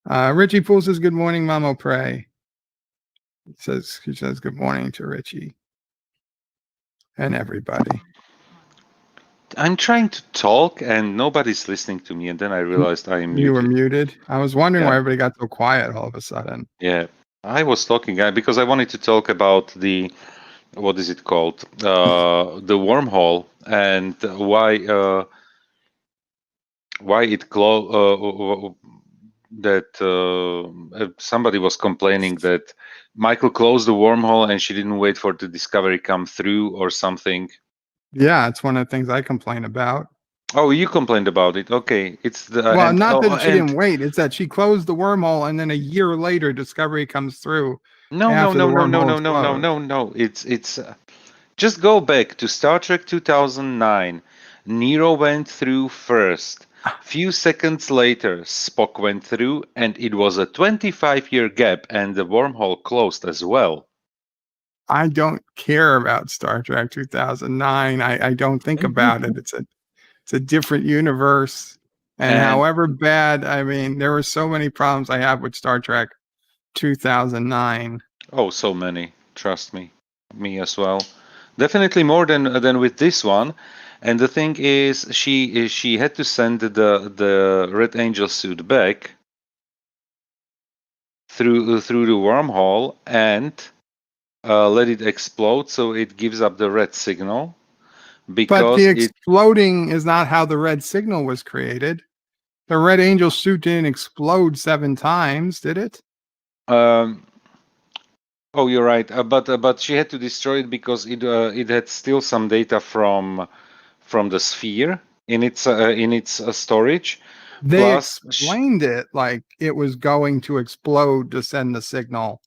Richie Poole says, good morning, Mom O'Prey. He says good morning to Richie and everybody. I'm trying to talk and nobody's listening to me, and then I realized I am muted. You were muted? I was wondering why everybody got so quiet all of a sudden. Yeah, I was talking because I wanted to talk about the, what is it called? The wormhole, and why it somebody was complaining that Michael closed the wormhole and she didn't wait for the Discovery come through or something. Yeah, it's one of the things I complain about. Oh, you complained about it. Okay, it's the Well, not that she didn't wait; it's that she closed the wormhole, and then a year later, Discovery comes through no, after the wormhole is closed. no. It's just go back to Star Trek 2009. Nero went through first. Few seconds later, Spock went through, and it was a 25-year gap, and the wormhole closed as well. I don't care about Star Trek 2009. I don't think about it. It's a different universe. And however bad, I mean, there were so many problems I have with Star Trek 2009. Oh, so many. Trust me, me as well. Definitely more than with this one. And the thing is, she had to send the Red Angel suit back through the wormhole and let it explode, so it gives up the red signal. But Because the exploding is not how the red signal was created. The Red Angel suit didn't explode 7 times, did it? oh, you're right. But she had to destroy it because it had still some data from the sphere in its storage. They Plus, explained it like it was going to explode to send the signal,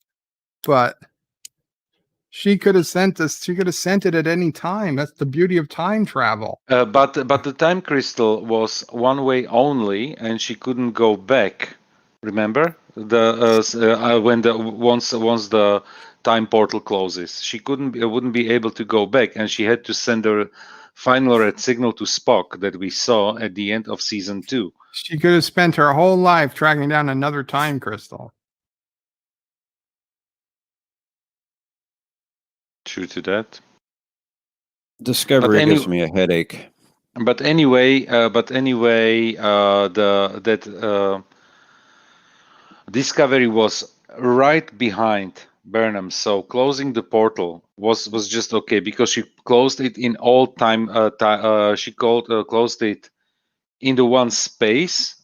but she could have sent us. She could have sent it at any time. That's the beauty of time travel. but the time crystal was one way only, and she couldn't go back. Remember when once the time portal closes, she wouldn't be able to go back, and she had to send her final red signal to Spock that we saw at the end of season 2. She could have spent her whole life tracking down another time crystal. True to that. Discovery gives me a headache. But anyway, Discovery was right behind Burnham, so closing the portal was just okay because she closed it in all time. She closed it in the one space,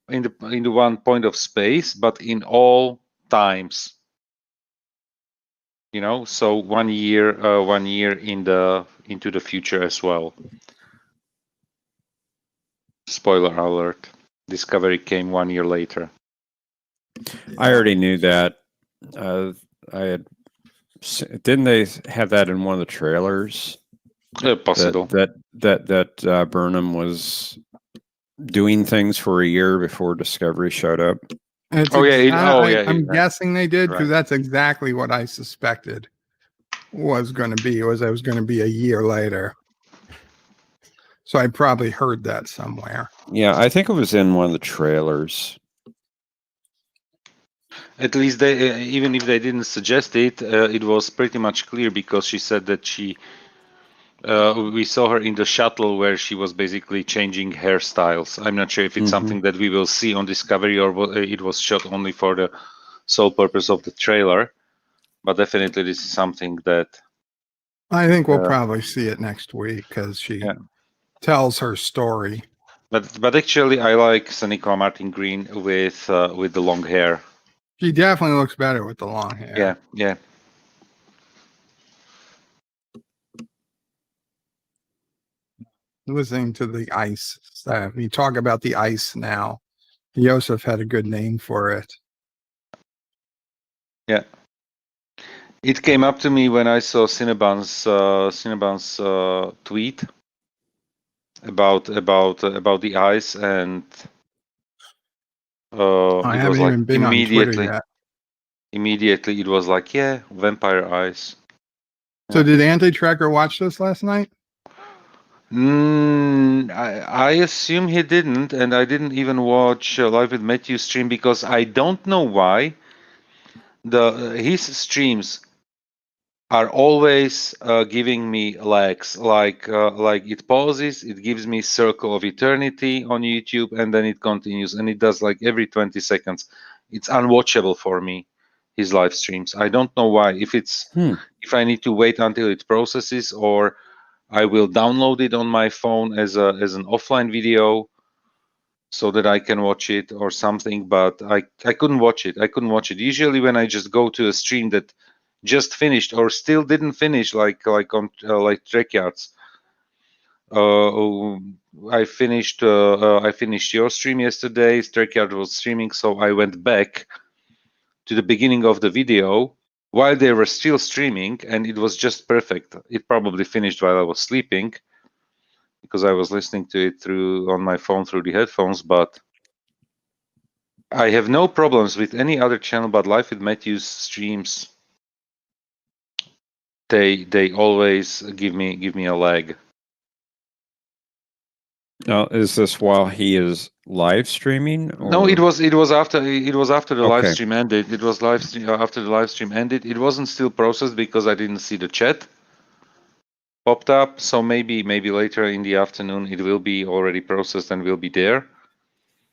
in the one point of space, but in all times. You know, so 1 year into the future as well. Spoiler alert: Discovery came 1 year later. I already knew that. Didn't they have that in one of the trailers? Possible. That Burnham was doing things for a year before Discovery showed up. I'm guessing they did because that's exactly what I suspected was going to be. It was going to be a year later. So I probably heard that somewhere. Yeah, I think it was in one of the trailers. At least they, even if they didn't suggest it, it was pretty much clear because she said that we saw her in the shuttle where she was basically changing hairstyles. I'm not sure if it's something that we will see on Discovery or it was shot only for the sole purpose of the trailer. But definitely this is something that I think we'll probably see it next week because she tells her story. But actually, I like Sonequa Martin Green with the long hair. She definitely looks better with the long hair. Yeah. Listening to the ice. We talk about the ice now. Yosef had a good name for it. Yeah. It came up to me when I saw Cinnabon's tweet about the ice, and I haven't even been on Twitter yet. Immediately, it was like, yeah, vampire eyes. So did Anti-Tracker watch this last night? I assume he didn't, and I didn't even watch Live with Matthew stream because I don't know why his streams are always giving me lags. Like it pauses, it gives me Circle of Eternity on YouTube, and then it continues, and it does like every 20 seconds. It's unwatchable for me, his live streams. I don't know why. If it's if I need to wait until it processes, or I will download it on my phone as an offline video. so that I can watch it or something, but I couldn't watch it. I couldn't watch it. Usually when I just go to a stream that just finished or still didn't finish, like on like Trekyards. I finished your stream yesterday. Trekyard was streaming, so I went back to the beginning of the video while they were still streaming, and it was just perfect. It probably finished while I was sleeping because I was listening to it on my phone through the headphones, but I have no problems with any other channel but Life with Matthews streams. They always give me a lag. Now, is this while he is live streaming? No, it was after the live Okay. stream ended. It was after the live stream ended. It wasn't still processed because I didn't see the chat popped up. So maybe later in the afternoon it will be already processed and will be there.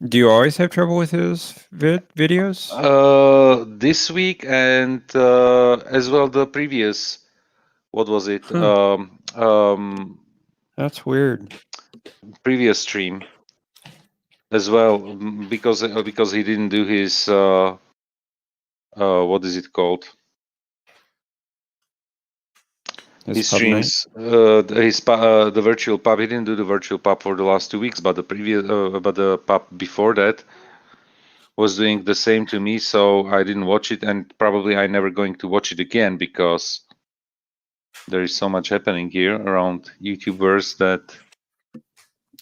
Do you always have trouble with his videos? This week and as well the previous. What was it? That's weird. Previous stream as well because he didn't do his what is it called? His streams, the virtual pub. He didn't do the virtual pub for the last 2 weeks, but the pub before that was doing the same to me. So I didn't watch it, and probably I'm never going to watch it again because there is so much happening here around YouTubers that.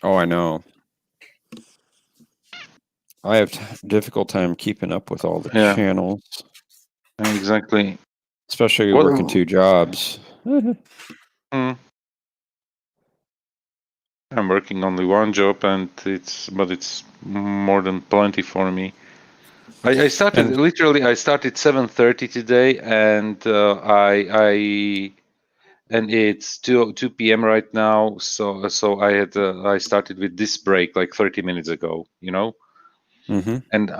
Oh, I know. I have difficult time keeping up with all the channels. Exactly. Especially working 2 jobs. I'm working only 1 job, and it's more than plenty for me. I started 7:30 today, and it's 2 p.m. right now. So I started with this break like 30 minutes ago. Mm-hmm. And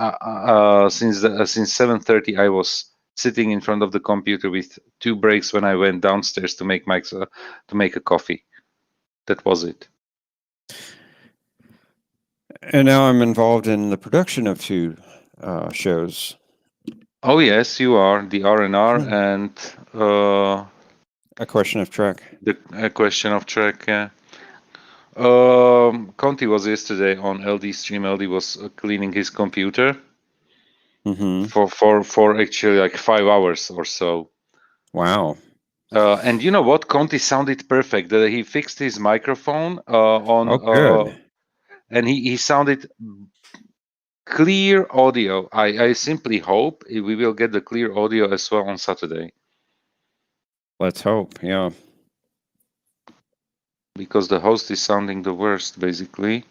since 7:30 I was sitting in front of the computer with 2 breaks when I went downstairs to make a coffee. That was it. And now I'm involved in the production of 2 shows. Oh yes, you are the R&R and A Question of Trek. A Question of Trek. Yeah. Conti was yesterday on LD stream. LD was cleaning his computer for actually like 5 hours or so. Wow. And you know what? Conti sounded perfect. He fixed his microphone good. and he sounded clear audio. I simply hope we will get the clear audio as well on Saturday. Let's hope, yeah. Because the host is sounding the worst, basically,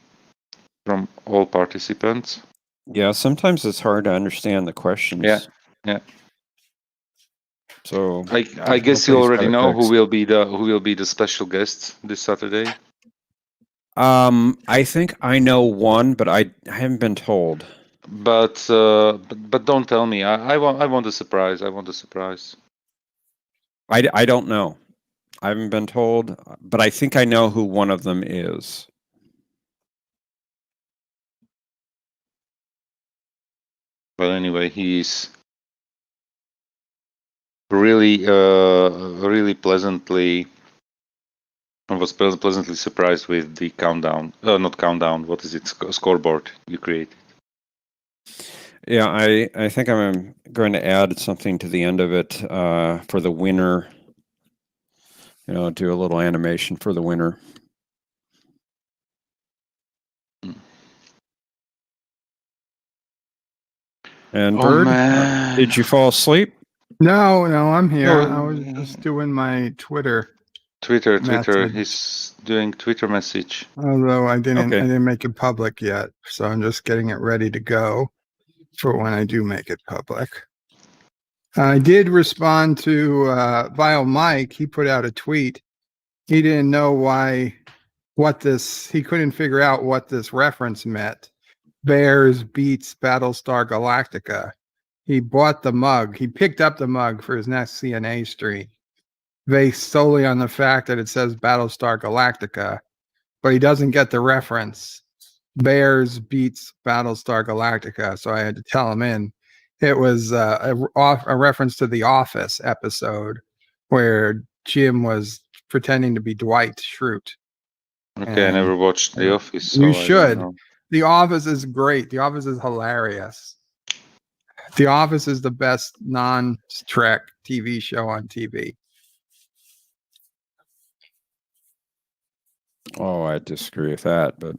from all participants. Yeah, sometimes it's hard to understand the questions. Yeah. So I guess you already know who will be the special guests this Saturday. I think I know one, but I haven't been told. But don't tell me. I want a surprise. I want a surprise. I don't know. I haven't been told, but I think I know who one of them is. Well, anyway, he's really pleasantly. I was pleasantly surprised with the countdown. Not countdown. What is it? Scoreboard you created. Yeah, I think I'm going to add something to the end of it for the winner. Do a little animation for the winner. And Bird, did you fall asleep? No, I'm here. I was just doing my Twitter. Twitter. He's doing Twitter message. Although I didn't make it public yet, so I'm just getting it ready to go for when I do make it public. I did respond to Vile Mike. He put out a tweet. He didn't know he couldn't figure out what this reference meant. Bears beats Battlestar Galactica. He bought the mug. He picked up the mug for his next CNA stream, based solely on the fact that it says Battlestar Galactica, but he doesn't get the reference Bears beats Battlestar Galactica, so I had to tell him in. It was a reference to the Office episode where Jim was pretending to be Dwight Schrute. Okay, I And never watched The Office, so you I don't should. know. The Office is great. The Office is hilarious. The Office is the best non-Trek TV show on TV. Oh, I disagree with that, but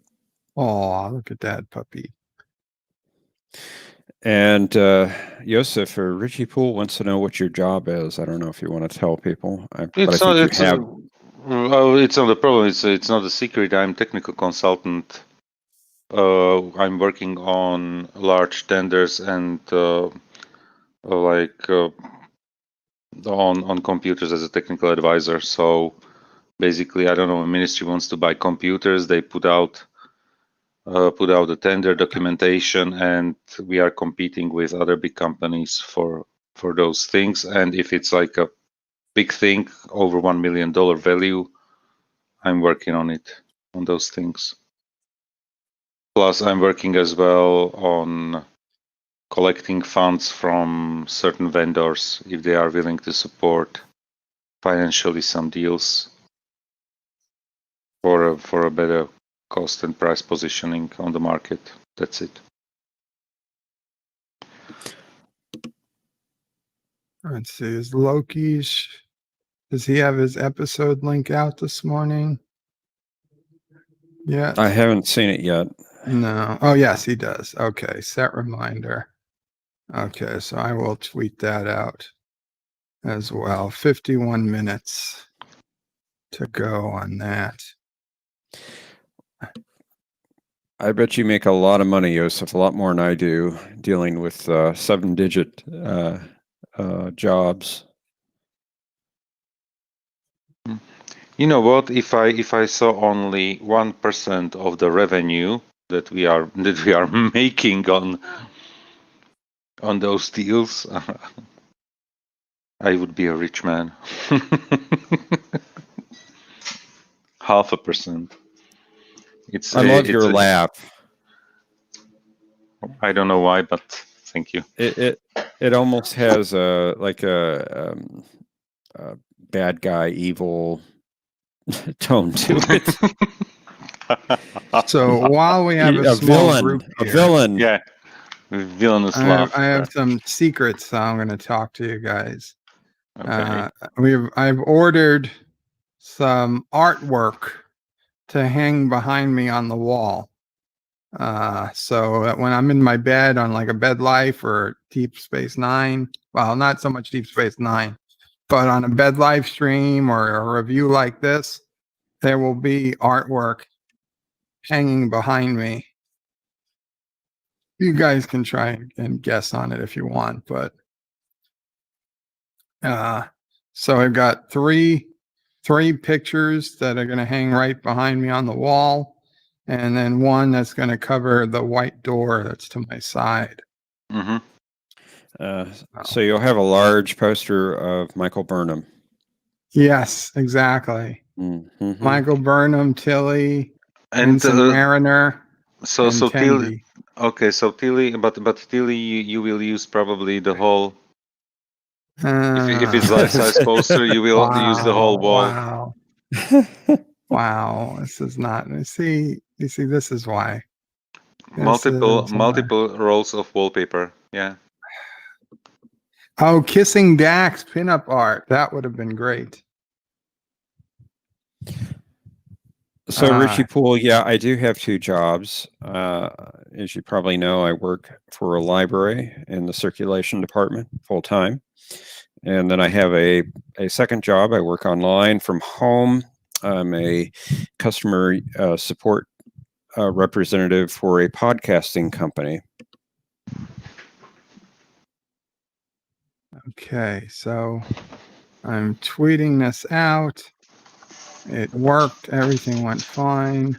Oh, look at that puppy. and Yosef or Richie Poole wants to know what your job is. I don't know if you want to tell people, but I It's think not. you It's have. it's not a problem. It's not a secret. I'm technical consultant. I'm working on large tenders and like on computers as a technical advisor. So basically, I don't know. A ministry wants to buy computers. They put out the tender documentation, and we are competing with other big companies for those things. And if it's like a big thing over $1 million value, I'm working on it, on those things. Plus, I'm working as well on collecting funds from certain vendors if they are willing to support financially some deals for a better cost and price positioning on the market. That's it. Let's see. Is Loki's? Does he have his episode link out this morning? Yeah. I haven't seen it yet. No. Oh, yes, he does. Okay. Set reminder. Okay. So I will tweet that out as well. 51 minutes to go on that. I bet you make a lot of money, Yosef, a lot more than I do, dealing with 7-digit jobs. You know what? If I saw only 1% of the revenue that we are making on those deals, I would be a rich man. 0.5%. I love your laugh. I don't know why, but thank you. It almost has a bad guy, evil tone to it. So while we have a small villain, group a here, villain. Yeah, villainous I laugh. have some secrets I'm going to talk to you guys. Okay. I've ordered some artwork to hang behind me on the wall. So that when I'm in my bed on like a Bed Life or Deep Space Nine, well, not so much Deep Space Nine, but on a Bed Life stream or a review like this, there will be artwork hanging behind me. You guys can try and guess on it if you want, but so I've got three pictures that are going to hang right behind me on the wall, and then one that's going to cover the white door that's to my side. Mm-hmm. So you'll have a large poster of Michael Burnham. Yes, exactly. Mm-hmm. Michael Burnham, Tilly, And Vincent Mariner, so and so Tilly. Tendi. Okay, so Tilly, but Tilly, you will use probably the whole. If it's life-size poster, you will use the whole wall. Wow. Wow. This is not. You see, this is why. Multiple rolls of wallpaper. Yeah. Oh, Kissing Dax pinup art. That would have been great. So Richie Poole, yeah, I do have 2 jobs. As you probably know, I work for a library in the circulation department full time. And then I have a second job. I work online from home. I'm a customer support representative for a podcasting company. Okay, so I'm tweeting this out. It worked. Everything went fine.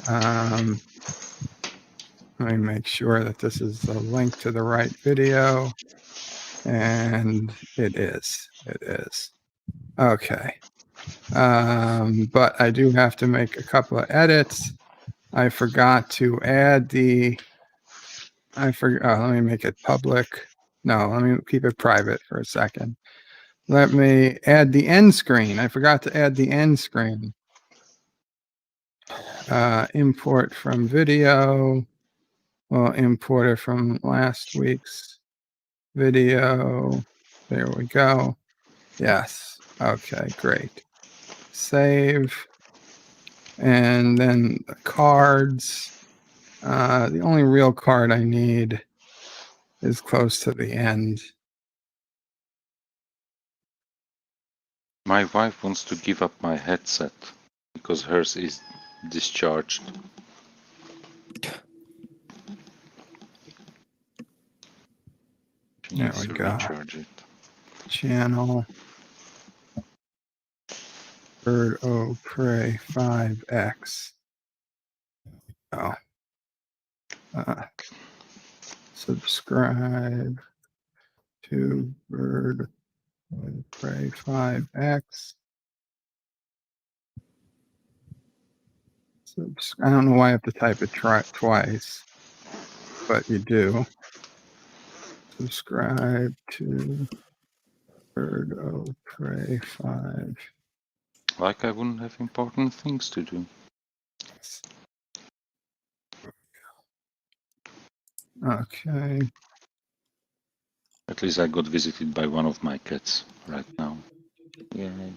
Let me make sure that this is the link to the right video. And it is. It is. Okay. But I do have to make a couple of edits. I forgot to add the. Let me make it public. No, let me keep it private for a second. Let me add the end screen. I forgot to add the end screen. Import from video. We'll import it from last week's video. There we go. Yes. Okay, great. Save. And then the cards. The only real card I need is close to the end. My wife wants to give up my headset because hers is discharged. She There needs we to go. recharge it. Channel. Bird O Prey 5X. Oh. Subscribe to Bird O Prey 5X. I don't know why I have to type it twice, but you do. Subscribe to Bird O Prey 5. Like I wouldn't have important things to do. Okay. At least I got visited by one of my cats right now. Yay.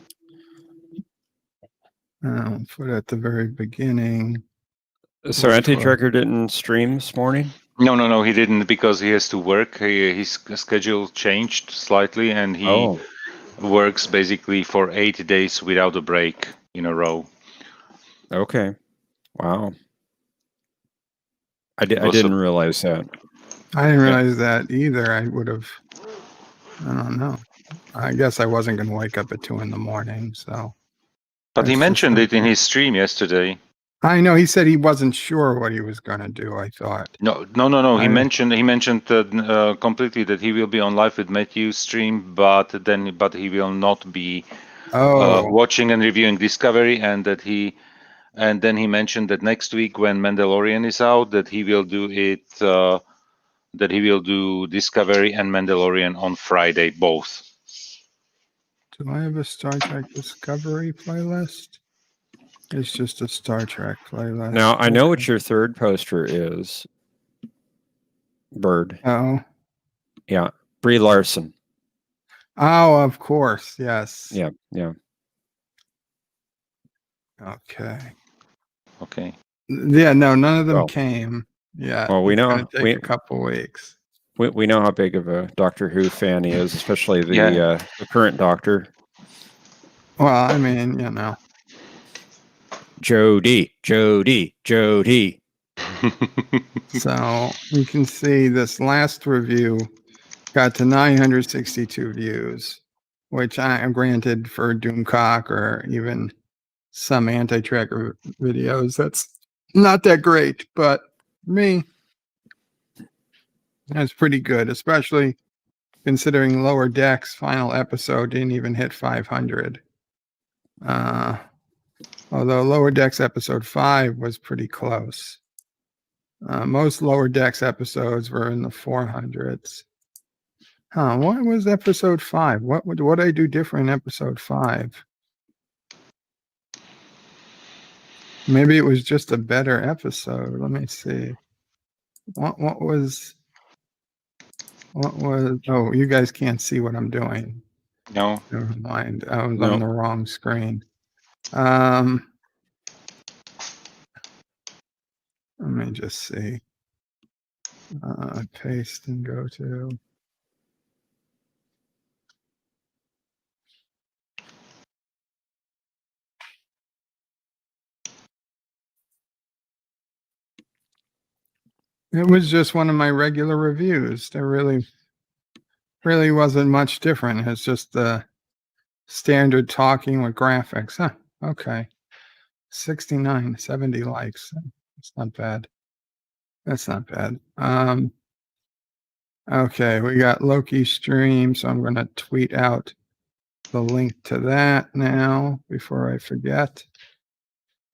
I'll put it at the very beginning. So Anti-Tracker didn't stream this morning? No, he didn't because he has to work. His schedule changed slightly and he works basically for 8 days without a break in a row. Okay. Wow. I didn't realize that. I didn't realize that either. I would have, I don't know. I guess I wasn't going to wake up at 2 a.m. So. But he mentioned it in his stream yesterday. I know he said he wasn't sure what he was going to do. I thought. No. He mentioned completely that he will be on live with Matthew's stream, but he will not be watching and reviewing Discovery, and then he mentioned that next week when Mandalorian is out, that he will do it. That he will do Discovery and Mandalorian on Friday, both. Do I have a Star Trek Discovery playlist? It's just a Star Trek playlist. Now, I know what your third poster is. Bird. Oh. Yeah. Brie Larson. Oh, of course. Yes. Yeah. Okay. Yeah, no, none of them came. Yeah. Well, we know. It's going to take a couple weeks. We know how big of a Doctor Who fan he is, especially the current Doctor. Well, I mean, Jodie. So you can see this last review got to 962 views, which I am granted for Doomcock or even some anti-tracker videos. That's not that great, but me, that's pretty good, especially considering Lower Decks final episode didn't even hit 500. Although Lower Decks episode 5 was pretty close. Most Lower Decks episodes were in the 400s. What was episode 5? What would I do different in episode 5? Maybe it was just a better episode. Let me see. What was? Oh, you guys can't see what I'm doing. No. Never mind. I was on the wrong screen. Let me just see. Paste and go to. It was just one of my regular reviews. There really wasn't much different. It's just the standard talking with graphics. Huh. Okay. 69, 70 likes. It's not bad. That's not bad. Okay, we got Loki stream, so I'm going to tweet out the link to that now before I forget.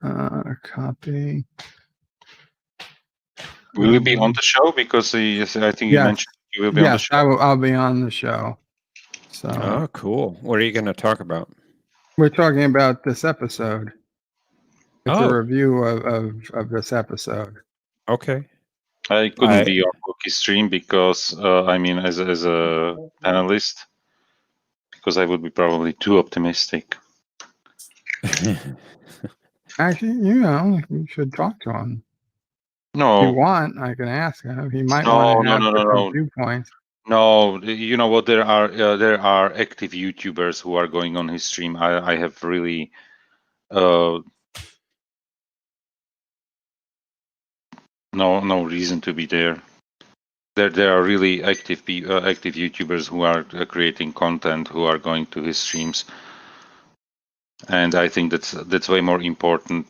Copy. Will you be on the show? Because I think you Yes. mentioned you will be on the Yes, show. I'll be on the show. So Oh, cool. What are you going to talk about? we're talking about this episode. It's a Oh. review of this episode. Okay. I couldn't be on Loki's stream because as a panelist, because I would be probably too optimistic. Actually, you should talk to him. If you No, want, I can ask him. He might No, want to no, have no, no, different no. viewpoints. no. You know what? There are active YouTubers who are going on his stream. I have really no reason to be there. There are really active active YouTubers who are creating content who are going to his streams, and I think that's way more important.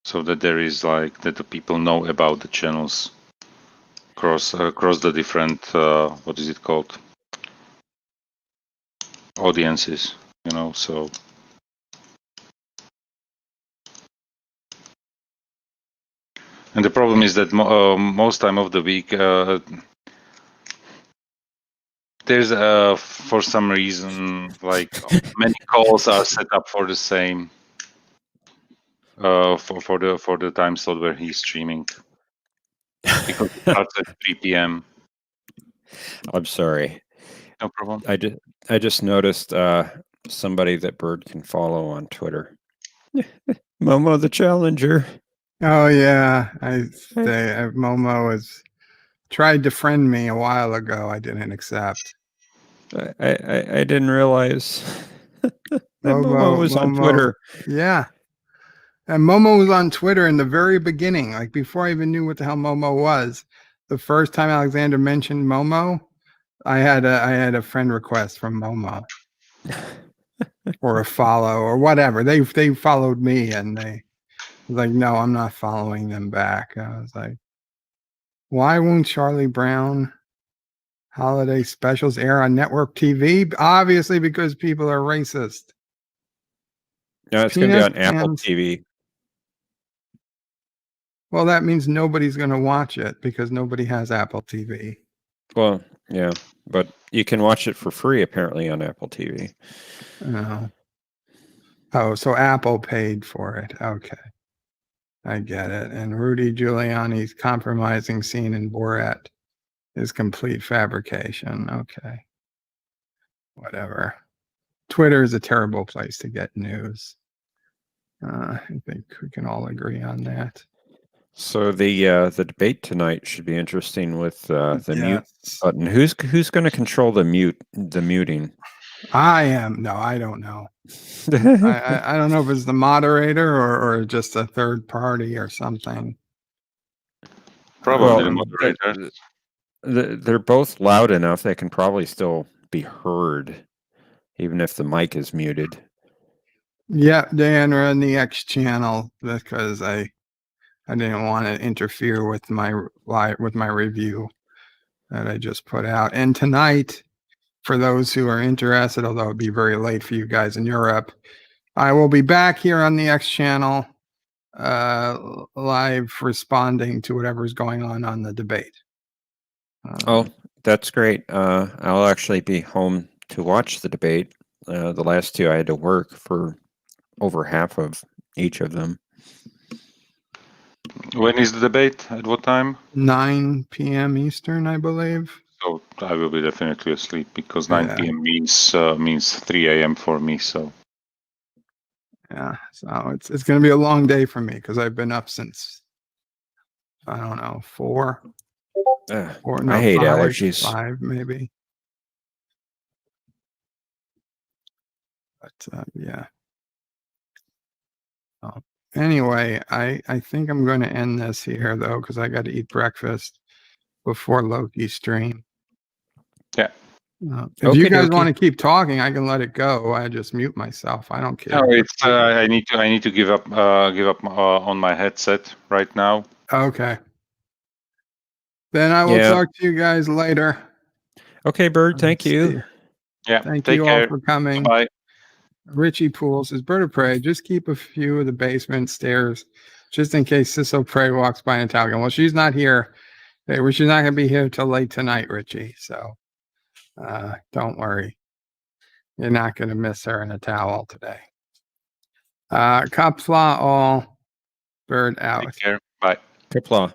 So that there is that the people know about the channels across the different what is it called, audiences. So. And the problem is that most time of the week, there's for some reason many calls are set up for the same for the time slot where he's streaming because it starts at 3 p.m. I'm sorry. No problem. I just noticed somebody that Bird can follow on Twitter. Momo the Challenger. Oh yeah, Momo has tried to friend me a while ago. I didn't accept. I didn't realize that Momo was on Twitter. Yeah, and Momo was on Twitter in the very beginning, like before I even knew what the hell Momo was. The first time Alexander mentioned Momo, I had a friend request from Momo or a follow or whatever. They followed me and they was like, no, I'm not following them back. I was like, why won't Charlie Brown holiday specials air on network TV? Obviously, because people are racist. No, it's going to be on Peanuts Apple and- TV. Well, that means nobody's going to watch it because nobody has Apple TV. Well, yeah, but you can watch it for free apparently on Apple TV. Oh, so Apple paid for it. Okay. I get it. And Rudy Giuliani's compromising scene in Borat is complete fabrication. Okay. Whatever. Twitter is a terrible place to get news. I think we can all agree on that. So the debate tonight should be interesting with the mute button. Who's going to control the muting? I am. No, I don't know. I don't know if it's the moderator or just a third party or something. Probably the moderator. They're both loud enough. They can probably still be heard, even if the mic is muted. Yeah, Dan, we're on the X channel because I didn't want to interfere with my review that I just put out. And tonight, for those who are interested, although it'd be very late for you guys in Europe, I will be back here on the X channel, live responding to whatever's going on the debate. Oh, that's great. I'll actually be home to watch the debate. The last two I had to work for over half of each of them. When is the debate? At what time? 9 p.m. Eastern, I believe. So I will be definitely asleep because 9 p.m. means 3 a.m. for me. So yeah, so it's going to be a long day for me because I've been up since I don't know 4. Or no, I hate 5, allergies. 5 maybe. But yeah. Anyway, I think I'm going to end this here though because I got to eat breakfast before Loki's stream. Yeah. If you guys want to keep talking, I can let it go. I just mute myself. I don't care. No, it's I need to give up on my headset right now. Okay. Then I will talk to you guys later. Okay, Bird. Thank you. Yeah. Thank take you care. all for coming. Bye. Richie Poole says, Bird of Prey, just keep a few of the basement stairs just in case Sissel Prey walks by in Talgan. Well, she's not here. She's not going to be here till late tonight, Richie. So don't worry. You're not going to miss her in a towel today. Kapla all bird out. Take care. Bye. Kapla.